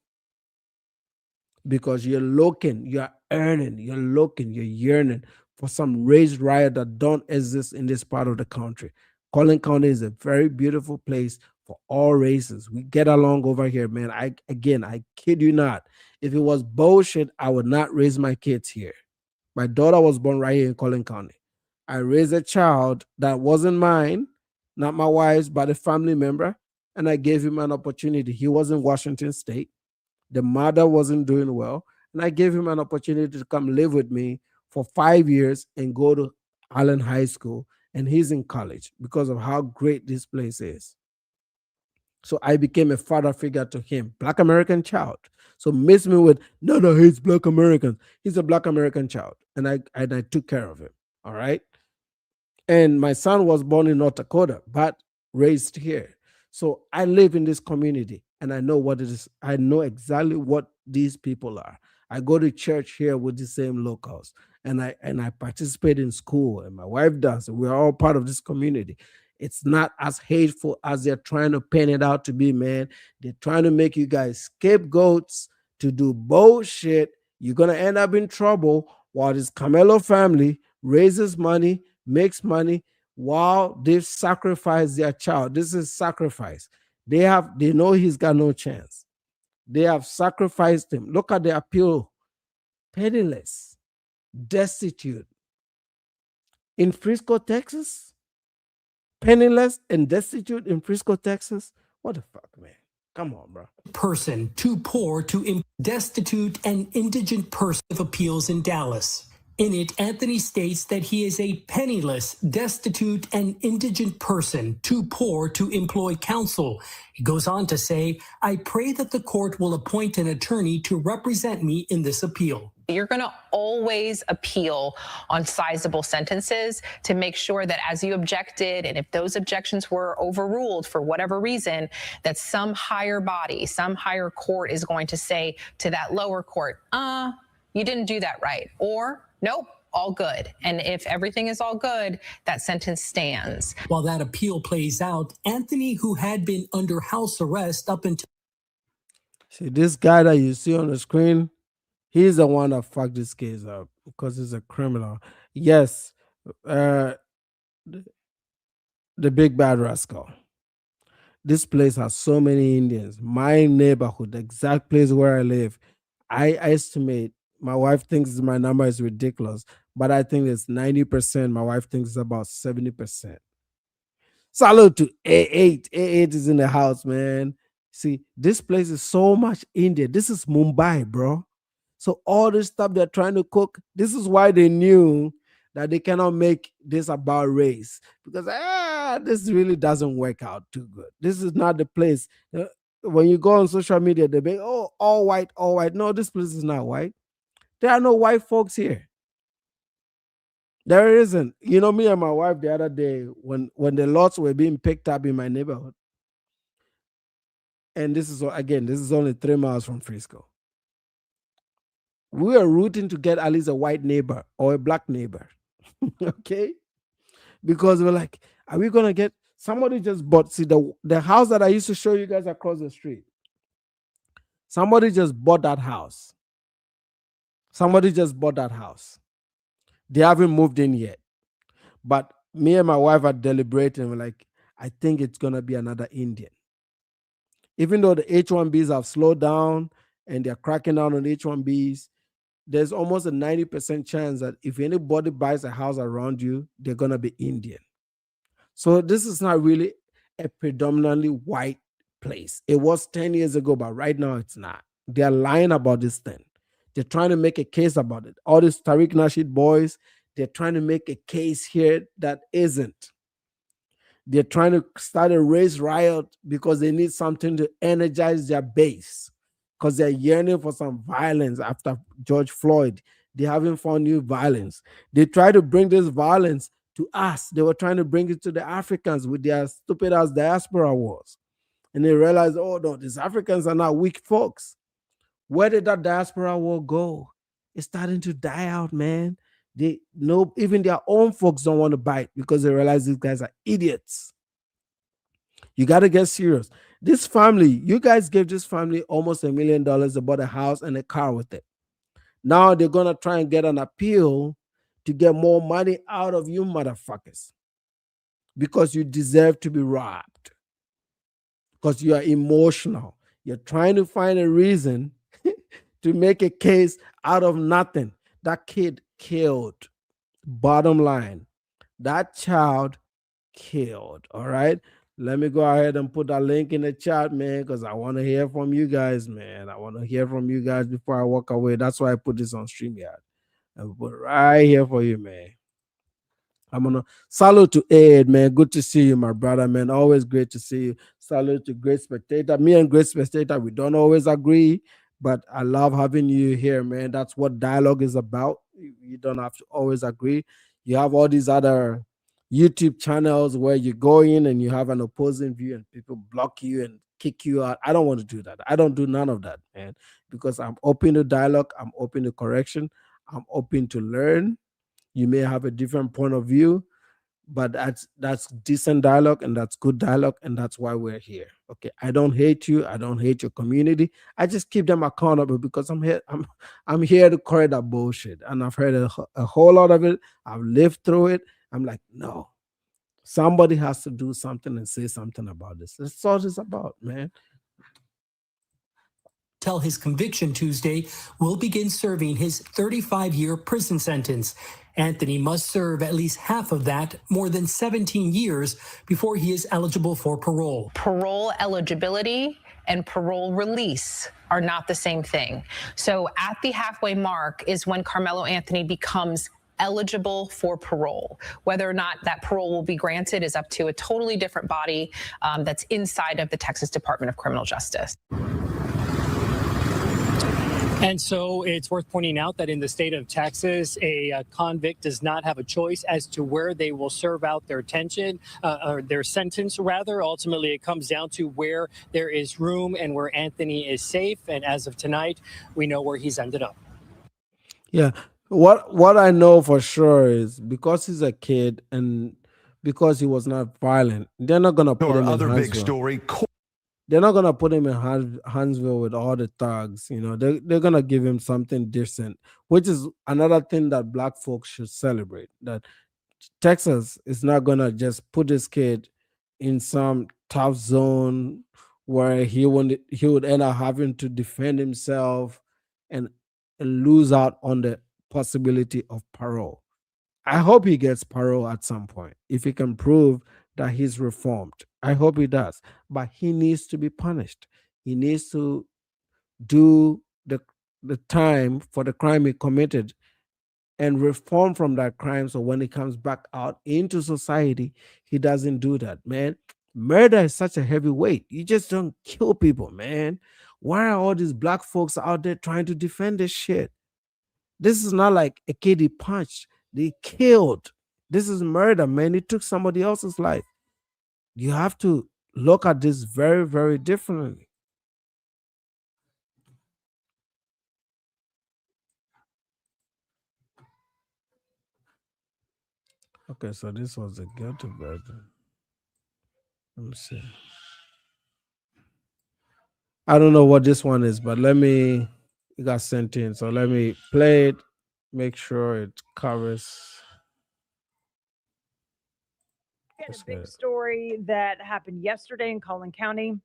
because you're looking, you're earning, you're looking, you're yearning for some race riot that don't exist in this part of the country. Collin County is a very beautiful place for all races. We get along over here, man. I kid you not. If it was bullshit, I would not raise my kids here. My daughter was born right here in Collin County. I raised a child that wasn't mine, not my wife's, but a family member, and I gave him an opportunity. He was in Washington State. The mother wasn't doing well, and I gave him an opportunity to come live with me for 5 years and go to Allen High School, and he's in college because of how great this place is. So I became a father figure to him, Black American child. So miss me with, no, he's Black American. He's a Black American child, and I took care of him. All right. And my son was born in North Dakota, but raised here. So I live in this community and I know what it is. I know exactly what these people are. I go to church here with the same locals, and I participate in school, and my wife does. We're all part of this community. It's not as hateful as they're trying to paint it out to be, man. They're trying to make you guys scapegoats to do bullshit. You're going to end up in trouble while this Karmelo family raises money, makes money, while they've sacrificed their child. This is sacrifice. They know he's got no chance. They have sacrificed him. Look at the appeal. Penniless, destitute. In Frisco, Texas? Penniless and destitute in Frisco, Texas? What the fuck, man? Come on, bro. Person too poor to destitute and indigent person of appeals in Dallas. In it, Anthony states that he is a penniless, destitute, and indigent person too poor to employ counsel. He goes on to say, I pray that the court will appoint an attorney to represent me in this appeal. You're going to always appeal on sizable sentences to make sure that as you objected, and if those objections were overruled for whatever reason, that some higher body, some higher court is going to say to that lower court, you didn't do that right, or nope, all good. And if everything is all good, that sentence stands. While that appeal plays out, Anthony, who had been under house arrest up until... See, this guy that you see on the screen, he's the one that fucked this case up because he's a criminal. Yes, the big bad rascal. This place has so many Indians. My neighborhood, the exact place where I live, I estimate, my wife thinks my number is ridiculous, but I think it's 90%. My wife thinks it's about 70%. Salute to A8. A8 is in the house, man. See, this place is so much India. This is Mumbai, bro. So all this stuff they're trying to cook, this is why they knew that they cannot make this about race, because this really doesn't work out too good. This is not the place. When you go on social media, they be, oh, all white, all white. No, this place is not white. There are no white folks here. There isn't. You know, me and my wife the other day, when the lots were being picked up in my neighborhood, and this is only 3 miles from Frisco. We are rooting to get at least a white neighbor or a black neighbor. Okay? Because we're like, are we going to get, somebody just bought, see the house that I used to show you guys across the street. Somebody just bought that house. Somebody just bought that house. They haven't moved in yet. But me and my wife are deliberating. We're like, I think it's going to be another Indian. Even though the H-1Bs have slowed down and they're cracking down on H-1Bs, there's almost a 90% chance that if anybody buys a house around you, they're going to be Indian. So this is not really a predominantly white place. It was 10 years ago, but right now it's not. They're lying about this thing. They're trying to make a case about it. All these Tariq Nasheed boys, they're trying to make a case here that isn't. They're trying to start a race riot because they need something to energize their base, because they're yearning for some violence after George Floyd. they haven't found new violence. They try to bring this violence to us. They were trying to bring it to the Africans with their stupid ass diaspora wars. And they realized, oh no, these Africans are not weak folks. Where did that diaspora war go? It's starting to die out, man. They know even their own folks don't want to bite because they realize these guys are idiots. You got to get serious. This family, you guys gave this family almost $1 million. They bought a house and a car with it. Now they're going to try and get an appeal to get more money out of you motherfuckers because you deserve to be robbed, because you are emotional. You're trying to find a reason to make a case out of nothing. That kid killed. Bottom line, that child killed. All right. Let me go ahead and put that link in the chat, man, because I want to hear from you guys, man. I want to hear from you guys before I walk away. That's why I put this on StreamYard. And put it right here for you, man. I'm gonna salute to Ed, man. Good to see you, my brother, man. Always great to see you. Salute to Great Spectator. Me and Great Spectator, we don't always agree, but I love having you here, man. That's what dialogue is about. You don't have to always agree. You have all these other YouTube channels where you go in and you have an opposing view and people block you and kick you out. I don't want to do that. I don't do none of that, man, because I'm open to dialogue. I'm open to correction. I'm open to learn. You may have a different point of view, but that's decent dialogue and that's good dialogue, and that's why we're here. Okay, I don't hate you. I don't hate your community. I just keep them accountable because I'm here. I'm here to correct that bullshit, and I've heard a whole lot of it. I've lived through it. I'm like, no, somebody has to do something and say something about this. That's all it's about, man. Till his conviction Tuesday, will begin serving his 35-year prison sentence. Anthony must serve at least half of that, more than 17 years, before he is eligible for parole. Parole eligibility and parole release are not the same thing. So at the halfway mark is when Karmelo Anthony becomes eligible for parole. Whether or not that parole will be granted is up to a totally different body that's inside of the Texas Department of Criminal Justice. And so it's worth pointing out that in the state of Texas, a convict does not have a choice as to where they will serve out their or their sentence, rather. Ultimately, it comes down to where there is room and where Anthony is safe. And as of tonight, we know where he's ended up. Yeah. What I know for sure is because he's a kid and because he was not violent, they're not going to put him in Huntsville. Big story. They're not going to put him in Huntsville with all the thugs. You know, they're going to give him something decent, which is another thing that black folks should celebrate. That Texas is not going to just put this kid in some tough zone where he would end up having to defend himself and lose out on the possibility of parole. I hope he gets parole at some point if he can prove that he's reformed. I hope he does, but he needs to be punished. He needs to do the time for the crime he committed and reform from that crime, so when he comes back out into society, he doesn't do that, man. Murder is such a heavy weight. You just don't kill people, man. Why are all these black folks out there trying to defend this shit? This is not like a kid he punched. They killed. This is murder, man. He took somebody else's life. You have to look at this very, very differently. Okay, so this was the guilty version. Let me see. I don't know what this one is, but it got sent in. So let me play it, make sure it covers. A big story that happened yesterday in Collin County.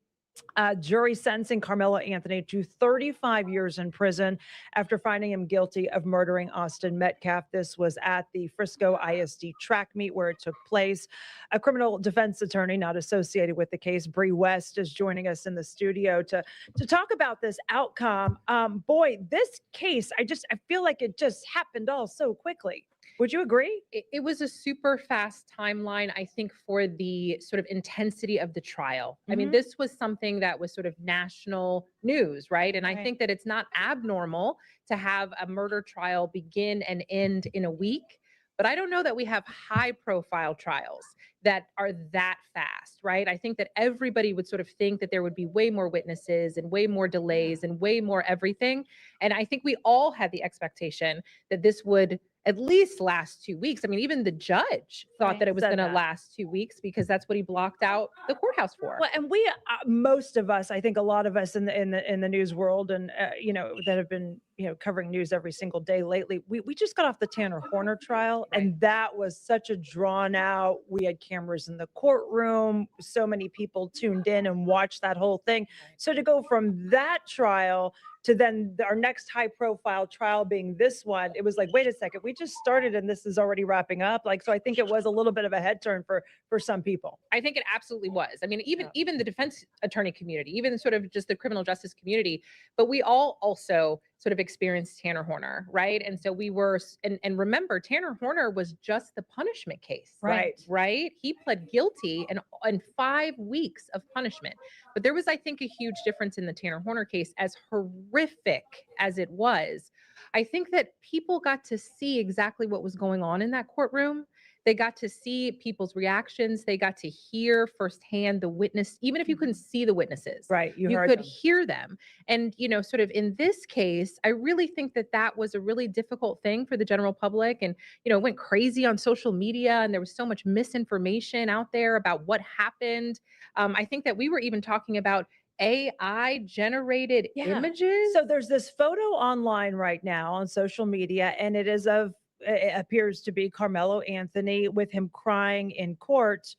Jury sentencing Karmelo Anthony to 35 years in prison after finding him guilty of murdering Austin Metcalf. This was at the Frisco ISD track meet where it took place. A criminal defense attorney not associated with the case, Bree West, is joining us in the studio to talk about this outcome. Boy, this case, I feel like it just happened all so quickly. Would you agree? It was a super fast timeline, I think, for the sort of intensity of the trial. I mean, Mhm. this was something that was sort of national news, right? And I Right. think that it's not abnormal to have a murder trial begin and end in a week. But I don't know that we have high profile trials that are that fast, right? I think that everybody would sort of think that there would be way more witnesses and way more delays and way more everything. And I think we all had the expectation that this would at least last 2 weeks. I mean, even the judge thought Right, that it was said going to that. last 2 weeks because that's what he blocked out the courthouse for. Well, and we, most of us, I think a lot of us in the news world, and that have been covering news every single day lately. We just got off the Tanner Horner trial, Right. and that was such a drawn out. We had cameras in the courtroom, so many people tuned in and watched that whole thing. Right. So to go from that trial to then our next high profile trial being this one, it was like, wait a second, we just started and this is already wrapping up. Like, so I think it was a little bit of a head turn for some people. I think it absolutely was. I mean, even Yeah. even the defense attorney community, even sort of just the criminal justice community, but we all also sort of experienced Tanner Horner, right? And so we were, and remember, Tanner Horner was just the punishment case, Right. Right? He pled guilty in 5 weeks of punishment. But there was, I think, a huge difference in the Tanner Horner case, as horrific as it was. I think that people got to see exactly what was going on in that courtroom. They got to see people's reactions. They got to hear firsthand the witness, even if you couldn't see the witnesses. Right. You heard could them. hear them. And, sort of in this case, I really think that that was a really difficult thing for the general public. And, it went crazy on social media, and there was so much misinformation out there about what happened. I think that we were even talking about AI generated Yeah. images. So there's this photo online right now on social media, and it is of, it appears to be Carmelo Anthony with him crying in court.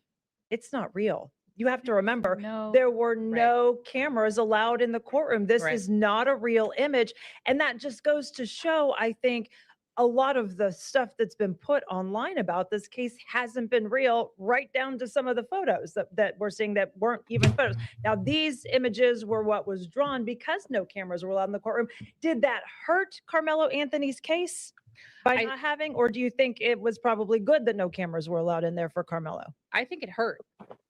It's not real. You have to remember, No. there were no cameras allowed in the courtroom. This Right. is not a real image. And that just goes to show, I think, a lot of the stuff that's been put online about this case hasn't been real, right down to some of the photos that we're seeing that weren't even photos. Now, these images were what was drawn because no cameras were allowed in the courtroom. Did that hurt Carmelo Anthony's case by not having, or do you think it was probably good that no cameras were allowed in there for Carmelo? I think it hurt.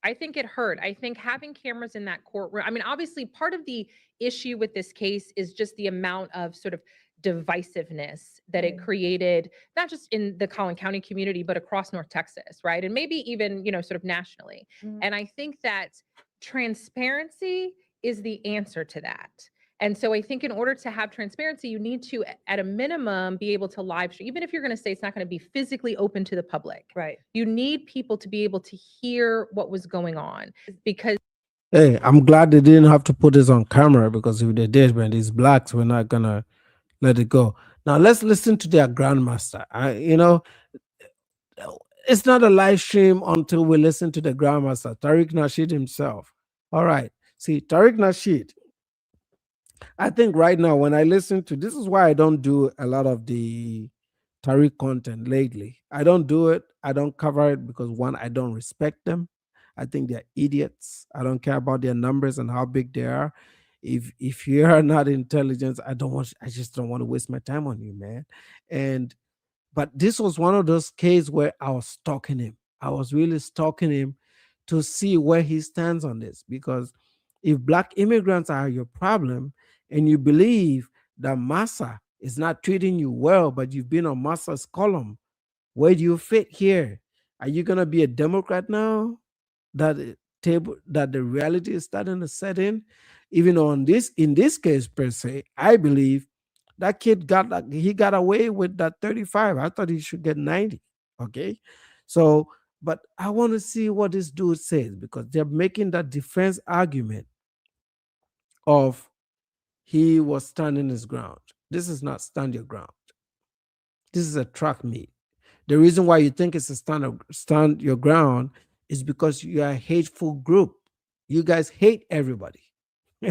I think it hurt. I think having cameras in that courtroom, I mean, obviously, part of the issue with this case is just the amount of sort of divisiveness that it Right. created, not just in the Collin County community, but across North Texas, right? And maybe even, sort of nationally. Mhm. And I think that transparency is the answer to that. And so I think in order to have transparency, you need to, at a minimum, be able to live stream, even if you're going to say it's not going to be physically open to the public. Right. You need people to be able to hear what was going on, because Hey, I'm glad they didn't have to put this on camera, because if they did, man, these blacks, we're not gonna let it go. Now let's listen to their grandmaster. It's not a live stream until we listen to the grandmaster, Tariq Nasheed himself. All right. See, Tariq Nasheed, I think right now when I listen to this is why I don't do a lot of the Tariq content lately. I don't do it. I don't cover it because, one, I don't respect them. I think they're idiots. I don't care about their numbers and how big they are. If you are not intelligent, I just don't want to waste my time on you, man. But this was one of those cases where I was stalking him. I was really stalking him to see where he stands on this. Because if black immigrants are your problem and you believe that Massa is not treating you well, but you've been on Massa's column, where do you fit here? Are you going to be a Democrat now that the reality is starting to set in? Even in this case per se, I believe that kid got away with that 35. I thought he should get 90. Okay. So, but I want to see what this dude says, because they're making that defense argument of he was standing his ground. This is not stand your ground. This is a track meet. The reason why you think it's a stand your ground is because you are a hateful group. You guys hate everybody.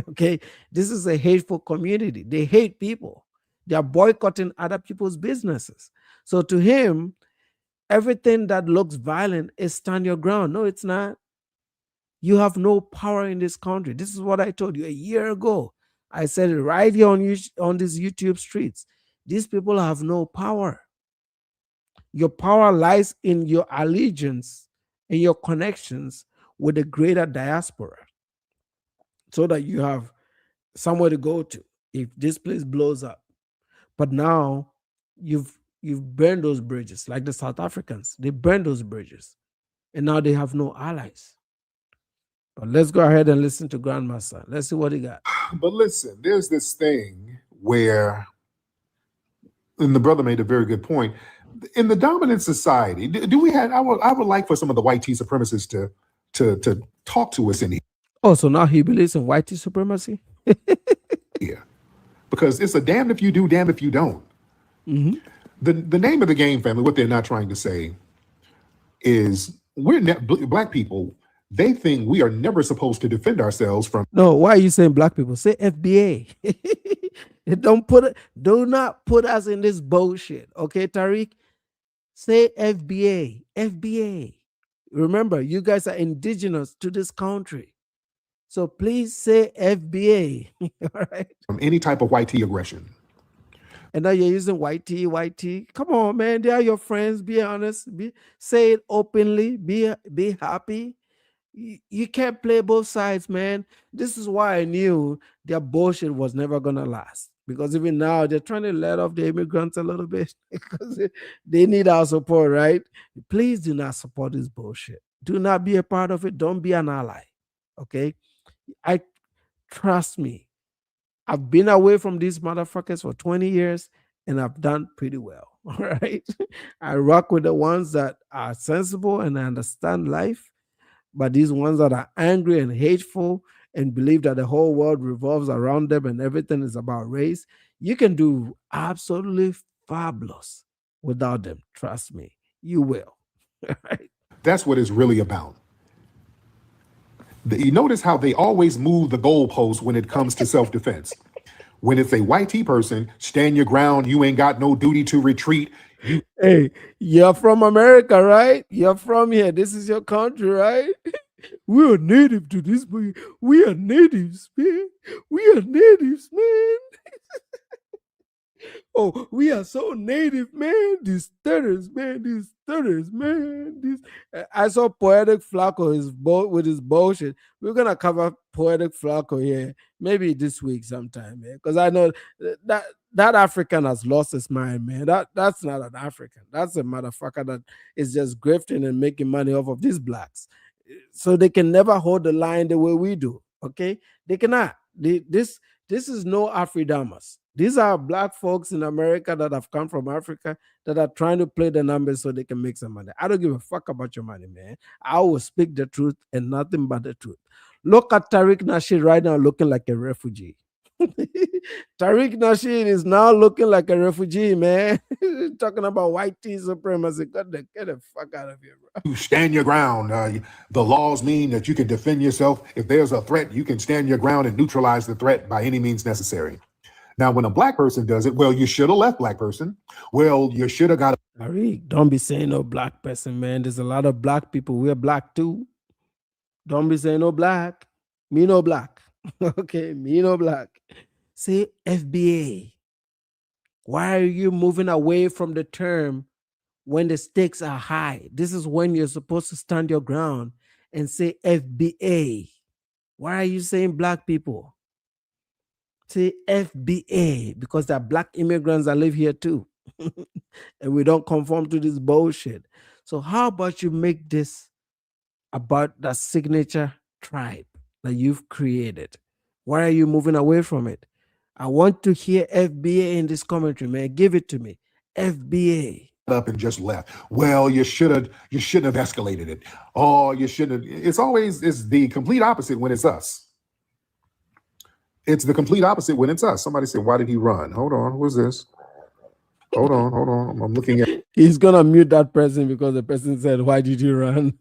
Okay. This is a hateful community. They hate people. They are boycotting other people's businesses. So to him, everything that looks violent is stand your ground. No, it's not. You have no power in this country. This is what I told you a year ago. I said it right here on these YouTube streets. These people have no power. Your power lies in your allegiance and your connections with the greater diaspora, so that you have somewhere to go to if this place blows up. But now you've burned those bridges, like the South Africans. They burned those bridges, and now they have no allies. But let's go ahead and listen to Grandmaster. Let's see what he got. But listen, there's this thing where, and the brother made a very good point. In the dominant society, do we have? I would like for some of the white tea supremacists to talk to us in here. Oh, so now he believes in white supremacy? Yeah, because it's a damned if you do, damned if you don't. Mm-hmm. The name of the game, family, what they're not trying to say is black people, they think we are never supposed to defend ourselves from. No, why are you saying black people? Say FBA. Do not put us in this bullshit. Okay, Tariq? Say FBA. FBA. Remember, you guys are indigenous to this country. So please say FBA. All right. From any type of white tea aggression. And now you're using white tea. Come on, man. They are your friends. Be honest. Say it openly. Be happy. You can't play both sides, man. This is why I knew their bullshit was never gonna last. Because even now they're trying to let off the immigrants a little bit because they need our support, right? Please do not support this bullshit. Do not be a part of it. Don't be an ally. Okay? Trust me. I've been away from these motherfuckers for 20 years and I've done pretty well. All right. I rock with the ones that are sensible and understand life, but these ones that are angry and hateful and believe that the whole world revolves around them and everything is about race, you can do absolutely fabulous without them. Trust me, you will. Right? That's what it's really about. You notice how they always move the goalposts when it comes to self-defense. When it's a white tea person, stand your ground. You ain't got no duty to retreat. Hey, you're from America, right? You're from here. This is your country, right? We are native to this. We are natives, man. We are natives, man. Oh, we are so native, man. These stutters, man. I saw Poetic Flacco with his bullshit. We're gonna cover Poetic Flacco here, maybe this week sometime, man. Because I know that African has lost his mind, man. That's not an African. That's a motherfucker that is just grifting and making money off of these blacks. So they can never hold the line the way we do. Okay, they cannot. This is no Afridamas. These are black folks in America that have come from Africa that are trying to play the numbers so they can make some money. I don't give a fuck about your money, man. I will speak the truth and nothing but the truth. Look at Tariq Nasheed right now looking like a refugee. Tariq Nasheed is now looking like a refugee, man. Talking about white tea supremacy. Get the fuck out of here, bro. You stand your ground. The laws mean that you can defend yourself. If there's a threat, you can stand your ground and neutralize the threat by any means necessary. Now, when a black person does it, well, you should have left, black person. Well, you should have got. Tariq, don't be saying no black person, man. There's a lot of black people. We're black too. Don't be saying no black. Me no black. Okay, me no black. Say FBA. Why are you moving away from the term when the stakes are high? This is when you're supposed to stand your ground and say FBA. Why are you saying black people? Say FBA, because there are black immigrants that live here too. And we don't conform to this bullshit. So how about you make this about the signature tribe that you've created? Why are you moving away from it? I want to hear FBA in this commentary, man. Give it to me. FBA. Up and just left. Well, you shouldn't have escalated it. Oh, you shouldn't. It's the complete opposite when it's us. It's the complete opposite when it's us. Somebody said, why did he run? Hold on. Who's this? Hold on. I'm looking at. He's going to mute that person because the person said, why did you run?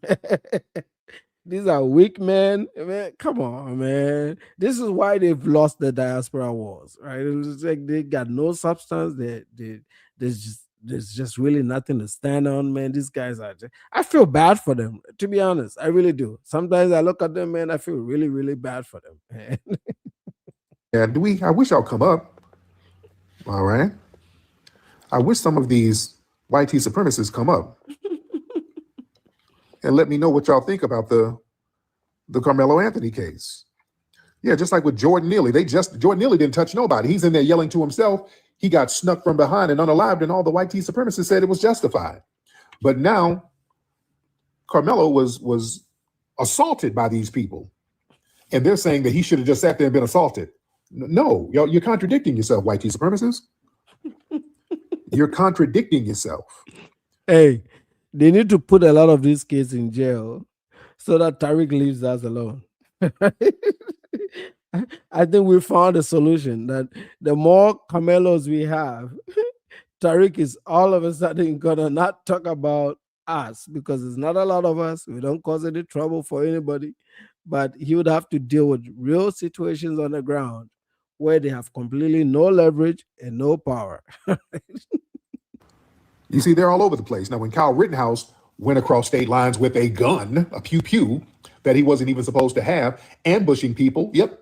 These are weak men. Man, come on, man. This is why they've lost the diaspora wars, right? It's like they got no substance. There's just really nothing to stand on, man. These guys are I feel bad for them, to be honest. I really do. Sometimes I look at them, man, I feel really, really bad for them, man. Yeah, I wish y'all come up. All right. I wish some of these white supremacists come up and let me know what y'all think about the Carmelo Anthony case. Yeah, just like with Jordan Neely. Jordan Neely didn't touch nobody. He's in there yelling to himself. He got snuck from behind and unalived, and all the white supremacists said it was justified. But now Carmelo was assaulted by these people, and they're saying that he should have just sat there and been assaulted. No, you're contradicting yourself, white supremacists. You're contradicting yourself. Hey, they need to put a lot of these kids in jail so that Tariq leaves us alone. I think we found a solution that the more Carmelos we have, Tariq is all of a sudden gonna not talk about us because there's not a lot of us. We don't cause any trouble for anybody, but he would have to deal with real situations on the ground where they have completely no leverage and no power. You see, they're all over the place. Now, when Kyle Rittenhouse went across state lines with a gun, a pew-pew, that he wasn't even supposed to have, ambushing people, yep,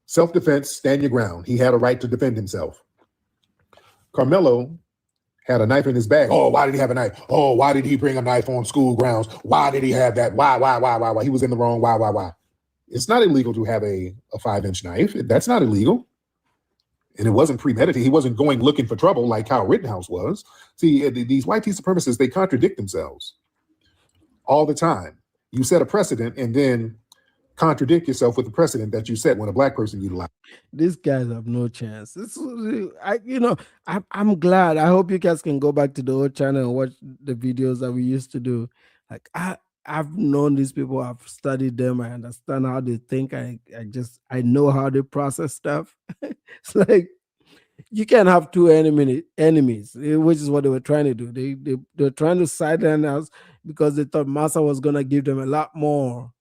self-defense, stand your ground. He had a right to defend himself. Carmelo had a knife in his bag. Oh, why did he have a knife? Oh, why did he bring a knife on school grounds? Why did he have that? Why? He was in the wrong. Why? It's not illegal to have a 5-inch knife. That's not illegal. And it wasn't premeditated. He wasn't going looking for trouble like Kyle Rittenhouse was. See, these white supremacists, they contradict themselves all the time. You set a precedent and then contradict yourself with the precedent that you set when a black person utilized. These guys have no chance. I'm glad. I hope you guys can go back to the old channel and watch the videos that we used to do. Like I've known these people. I've studied them. I understand how they think. I know how they process stuff. It's like you can't have two enemies, which is what they were trying to do. They're trying to silence us because they thought Massa was gonna give them a lot more,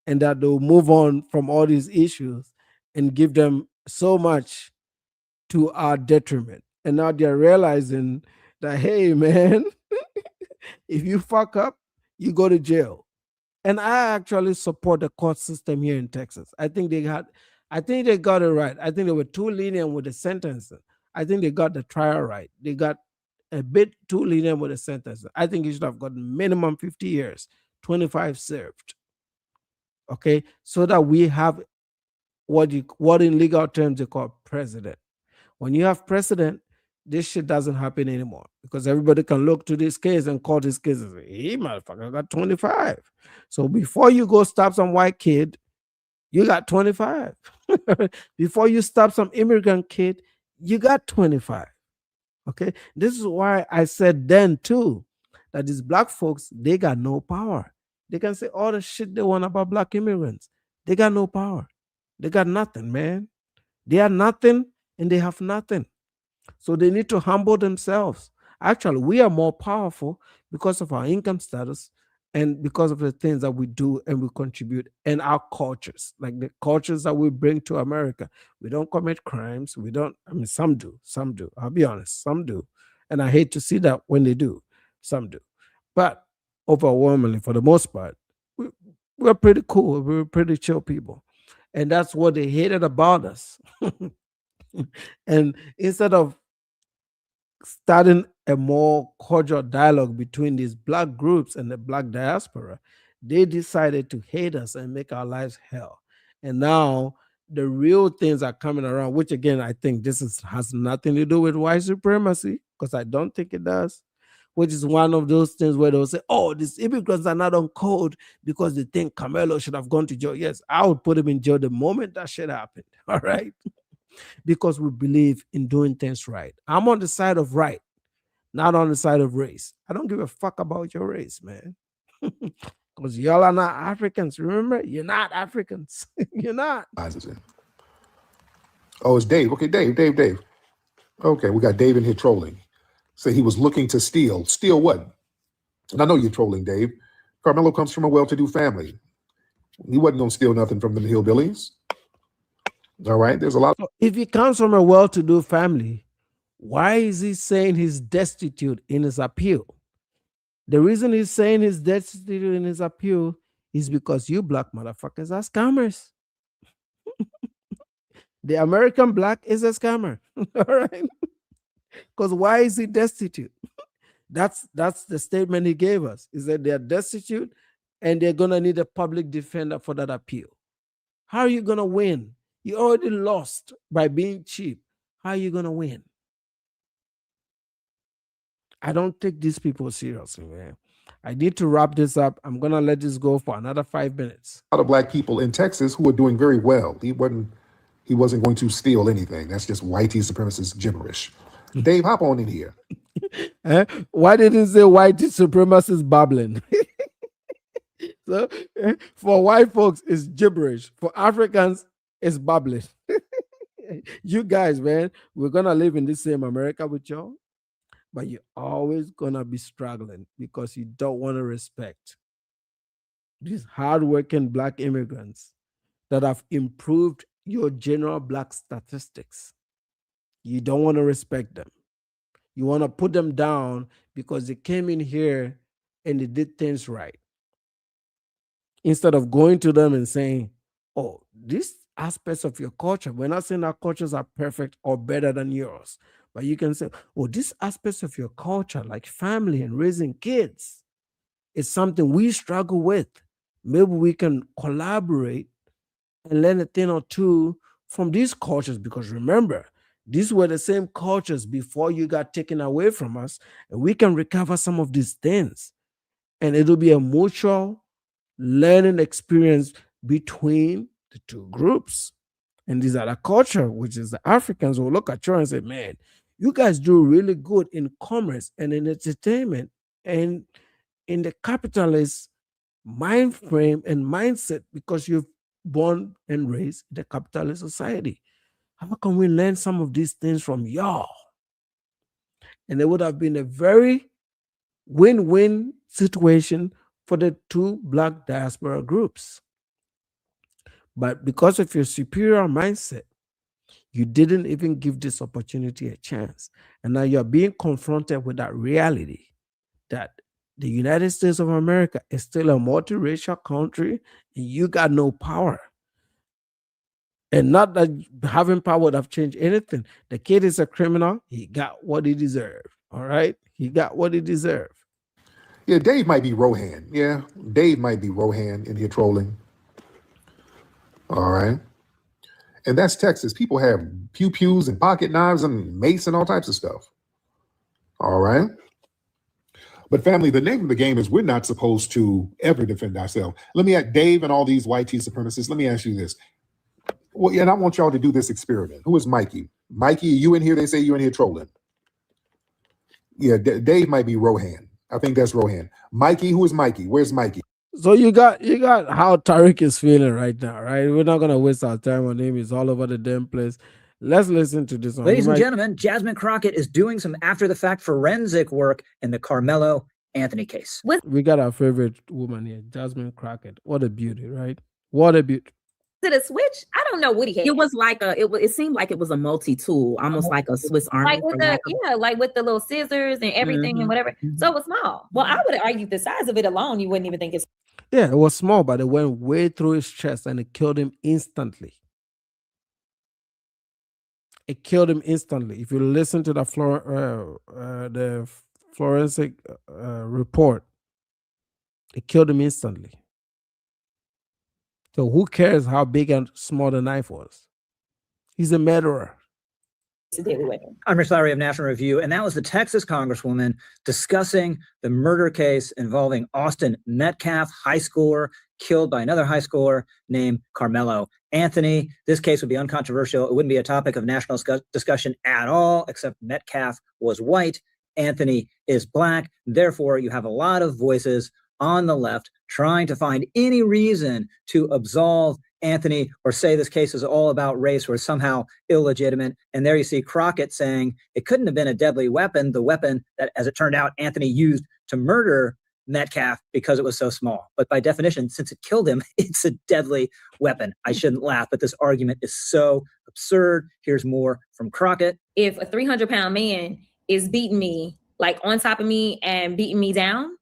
and that they'll move on from all these issues and give them so much to our detriment. And now they're realizing that, hey, man, if you fuck up, you go to jail. And I actually support the court system here in Texas. I think they got it right. I think they were too lenient with the sentence. I think they got the trial right. They got a bit too lenient with the sentence. I think you should have gotten minimum 50 years, 25 served. Okay, so that we have what in legal terms they call precedent. When you have precedent, this shit doesn't happen anymore because everybody can look to this case and call this case and say, hey, motherfucker, I got 25. So before you go stop some white kid, you got 25. Before you stop some immigrant kid, you got 25. Okay, this is why I said then too that these black folks, they got no power. They can say all the shit they want about black immigrants. They got no power. They got nothing, man. They are nothing and they have nothing. So they need to humble themselves. Actually, we are more powerful because of our income status and because of the things that we do and we contribute and our cultures, like the cultures that we bring to America. We don't commit crimes. We don't, I mean, some do. I'll be honest, some do. And I hate to see that when they do. Some do. But overwhelmingly, for the most part, we're pretty cool. We're pretty chill people. And that's what they hated about us. And instead of starting a more cordial dialogue between these black groups and the black diaspora, they decided to hate us and make our lives hell. And now the real things are coming around, which again, I think has nothing to do with white supremacy, because I don't think it does, which is one of those things where they'll say, oh, these immigrants are not on code because they think Carmelo should have gone to jail. Yes, I would put him in jail the moment that shit happened. All right. Because we believe in doing things right. I'm on the side of right, not on the side of race. I don't give a fuck about your race, man. Because y'all are not Africans. Remember, you're not Africans. You're not. Oh, it's Dave. Okay, Dave. Okay, we got Dave in here trolling. Say he was looking to steal. Steal what? And I know you're trolling, Dave. Carmelo comes from a well-to-do family. He wasn't going to steal nothing from the hillbillies. All right, there's a lot. If he comes from a well-to-do family, why is he saying he's destitute in his appeal? The reason he's saying he's destitute in his appeal is because you black motherfuckers are scammers. The American black is a scammer. All right. Because why is he destitute? That's the statement he gave us. He said they're destitute and they're gonna need a public defender for that appeal. How are you gonna win? You already lost by being cheap. How are you gonna win? I don't take these people seriously, man. I need to wrap this up. I'm gonna let this go for another 5 minutes. A lot of black people in Texas who are doing very well. He wasn't going to steal anything. That's just whitey supremacist gibberish. Dave, hop on in here. Why didn't he say white supremacist babbling? So for white folks, it's gibberish. For Africans, it's babbling. You guys, man, we're gonna live in the same America with y'all, but you're always gonna be struggling because you don't want to respect these hardworking black immigrants that have improved your general black statistics. You don't want to respect them. You want to put them down because they came in here and they did things right. Instead of going to them and saying, oh, these aspects of your culture, we're not saying our cultures are perfect or better than yours, but you can say, oh, these aspects of your culture, like family and raising kids, is something we struggle with. Maybe we can collaborate and learn a thing or two from these cultures, because remember, these were the same cultures before you got taken away from us, and we can recover some of these things. And it'll be a mutual learning experience between the two groups. And these are the culture, which is the Africans, will look at you and say, man, you guys do really good in commerce and in entertainment and in the capitalist mind frame and mindset because you've born and raised in the capitalist society. How can we learn some of these things from y'all? And it would have been a very win-win situation for the two black diaspora groups. But because of your superior mindset, you didn't even give this opportunity a chance. And now you're being confronted with that reality that the United States of America is still a multiracial country and you got no power. And not that having power would have changed anything. The kid is a criminal. He got what he deserved. All right? He got what he deserved. Yeah, Dave might be Rohan. Yeah, Dave might be Rohan in here trolling. All right. And that's Texas. People have pew-pews and pocket knives and mace and all types of stuff. All right. But family, the name of the game is we're not supposed to ever defend ourselves. Let me ask Dave and all these white tea supremacists. Let me ask you this. Well, yeah, and I want y'all to do this experiment. Who is Mikey? Mikey, you in here? They say you in here trolling. Yeah, Dave might be Rohan. I think that's Rohan. Mikey, who is Mikey? Where's Mikey? So you got how Tariq is feeling right now, right? We're not gonna waste our time on him. He's all over the damn place. Let's listen to this one. Ladies and gentlemen, Jasmine Crockett is doing some after-the-fact forensic work in the Karmelo Anthony case. We got our favorite woman here, Jasmine Crockett. What a beauty, right? What a beauty. It a switch? I don't know what he had. It was like it seemed like it was a multi-tool, almost like a Swiss Army. Like with like with the little scissors and everything and whatever. So it was small. Well, I would argue the size of it alone, you wouldn't even think it's. Yeah, it was small, but it went way through his chest and it killed him instantly. It killed him instantly. If you listen to the forensic report, it killed him instantly. So who cares how big and small the knife was? He's a murderer. I'm Rich Lowry of National Review, and that was the Texas Congresswoman discussing the murder case involving Austin Metcalf, high schooler, killed by another high schooler named Karmelo Anthony. This case would be uncontroversial. It wouldn't be a topic of national discussion at all, except Metcalf was white, Anthony is black. Therefore, you have a lot of voices on the left trying to find any reason to absolve Anthony or say this case is all about race or somehow illegitimate. And there you see Crockett saying it couldn't have been a deadly weapon, the weapon that, as it turned out, Anthony used to murder Metcalf because it was so small. But by definition, since it killed him, it's a deadly weapon. I shouldn't laugh, but this argument is so absurd. Here's more from Crockett. If a 300-pound man is beating me, like on top of me and beating me down,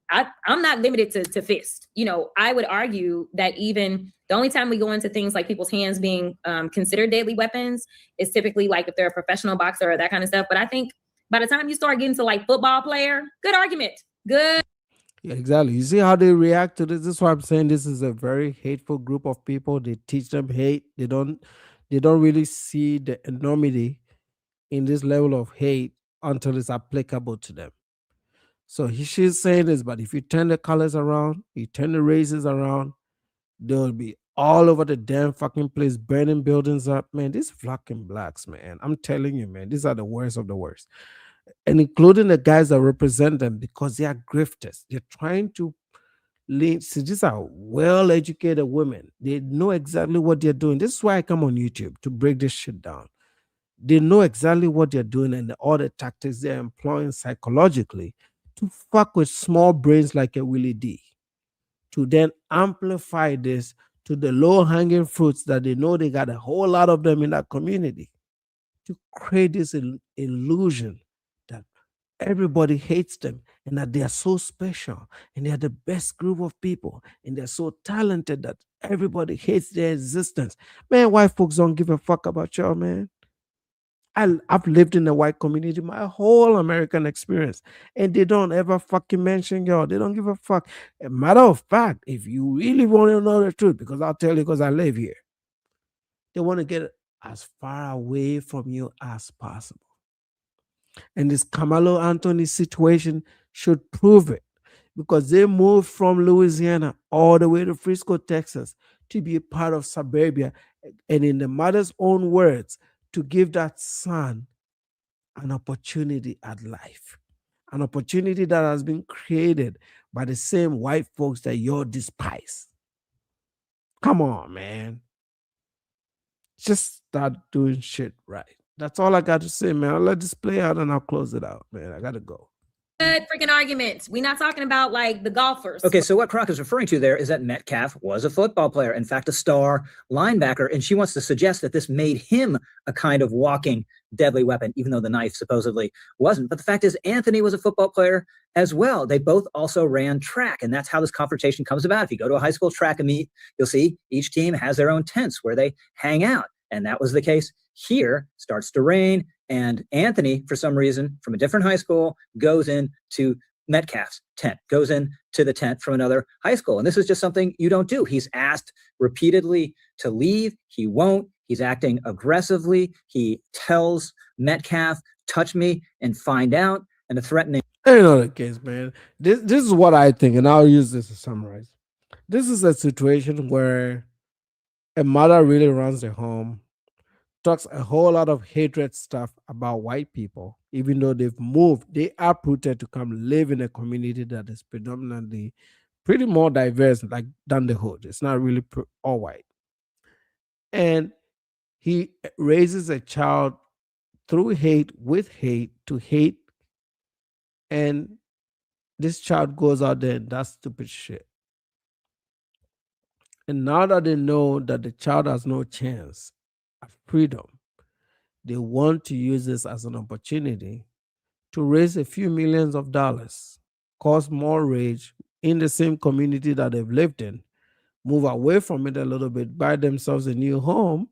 I'm not limited to fist. You know, I would argue that even the only time we go into things like people's hands being considered deadly weapons is typically like if they're a professional boxer or that kind of stuff. But I think By the time you start getting to like football player, good argument. Good. Yeah, exactly. You see how they react to this? This is why I'm saying this is a very hateful group of people. They teach them hate. They don't really see the enormity in this level of hate until it's applicable to them. So she's saying this, but if you turn the colors around, you turn the races around, they'll be all over the damn fucking place, burning buildings up. Man, these fucking blacks, man. I'm telling you, man, these are the worst of the worst. And including the guys that represent them because they are grifters. They're trying to lead. See, these are well educated women. They know exactly what they're doing. This is why I come on YouTube to break this shit down. They know exactly what they're doing and all the tactics they're employing psychologically to fuck with small brains like a Willie D, to then amplify this to the low hanging fruits that they know they got a whole lot of them in that community, to create this illusion that everybody hates them and that they are so special and they are the best group of people and they're so talented that everybody hates their existence. Man, white folks don't give a fuck about y'all, man. I've lived in the white community my whole American experience, and they don't ever fucking mention y'all. They don't give a fuck. A matter of fact, if you really want to know the truth, because I'll tell you because I live here, they want to get as far away from you as possible. And this Karmelo Anthony situation should prove it because they moved from Louisiana all the way to Frisco, Texas to be a part of suburbia. And in the mother's own words, to give that son an opportunity at life, an opportunity that has been created by the same white folks that you despise. Come on, man. Just start doing shit right. That's all I got to say, man. I'll let this play out and I'll close it out, man. I got to go. Good freaking arguments. We're not talking about like the golfers. Okay, so what Croc is referring to there is that Metcalf was a football player, in fact, a star linebacker, and she wants to suggest that this made him a kind of walking deadly weapon, even though the knife supposedly wasn't. But the fact is, Anthony was a football player as well. They both also ran track, and that's how this confrontation comes about. If you go to a high school track meet, you'll see each team has their own tents where they hang out, and that was the case here. Starts to rain, and Anthony, for some reason, from a different high school, goes into Metcalf's tent, goes into the tent from another high school. And this is just something you don't do. He's asked repeatedly to leave. He won't. He's acting aggressively. He tells Metcalf, touch me and find out, and the threatening. You know the case, man. This is what I think, and I'll use this to summarize. This is a situation where a mother really runs a home, talks a whole lot of hatred stuff about white people, even though they've moved, they are uprooted to come live in a community that is predominantly pretty more diverse, like than the hood. It's not really all white. And he raises a child through hate, with hate, to hate. And this child goes out there and does stupid shit. And now that they know that the child has no chance at freedom, they want to use this as an opportunity to raise a few millions of dollars, cause more rage in the same community that they've lived in, move away from it a little bit, buy themselves a new home,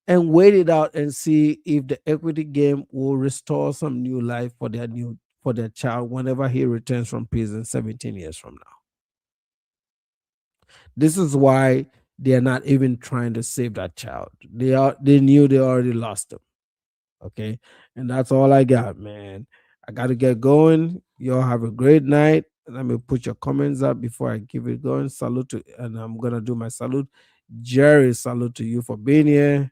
and wait it out and see if the equity game will restore some new life for their child whenever he returns from prison 17 years from now. This is why they are not even trying to save that child. They knew they already lost him. Okay. And that's all I got, man. I gotta get going. Y'all have a great night. Let me put your comments up before I give it going. Salute to, and I'm gonna do my salute. Jerry, salute to you for being here.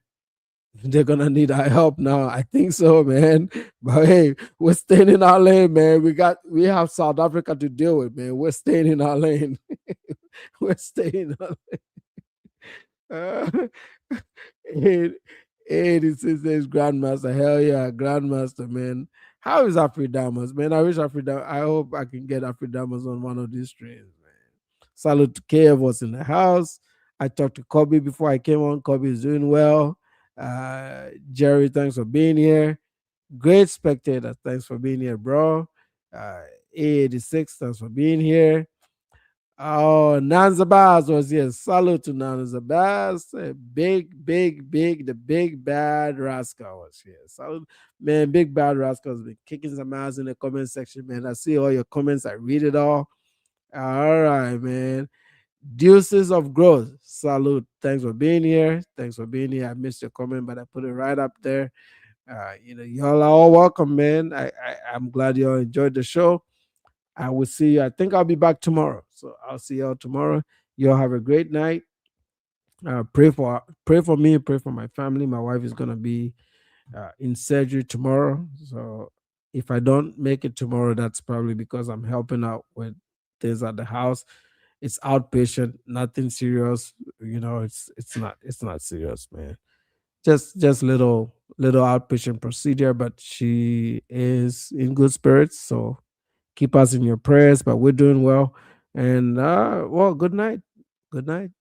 They're gonna need our help now. I think so, man. But hey, we're staying in our lane, man. We have South Africa to deal with, man. We're staying in our lane. We're staying in our lane. 86 days Grandmaster. Hell yeah, Grandmaster, man. How is Afridamas, man? I hope I can get Afridamas on one of these streams, man. Salute to K of us in the house. I talked to Kobe before I came on. Kobe is doing well. Jerry, thanks for being here. Great spectator, thanks for being here, bro. 86, thanks for being here. Oh, Nan Zabaz was here. Salute to Nan Zabaz. The big bad rascal was here. Salute, man. Big bad rascal has been kicking some ass in the comment section, man. I see all your comments. I read it all. All right, man. Deuces of growth. Salute. Thanks for being here. Thanks for being here. I missed your comment, but I put it right up there. Y'all are all welcome, man. I'm glad y'all enjoyed the show. I will see you. I think I'll be back tomorrow. So I'll see y'all tomorrow. Y'all have a great night. Pray for me, pray for my family. My wife is gonna be in surgery tomorrow. So if I don't make it tomorrow, that's probably because I'm helping out with things at the house. It's outpatient, nothing serious. It's not serious, man. Just little outpatient procedure, but she is in good spirits. So keep us in your prayers, but we're doing well. And well, good night. Good night.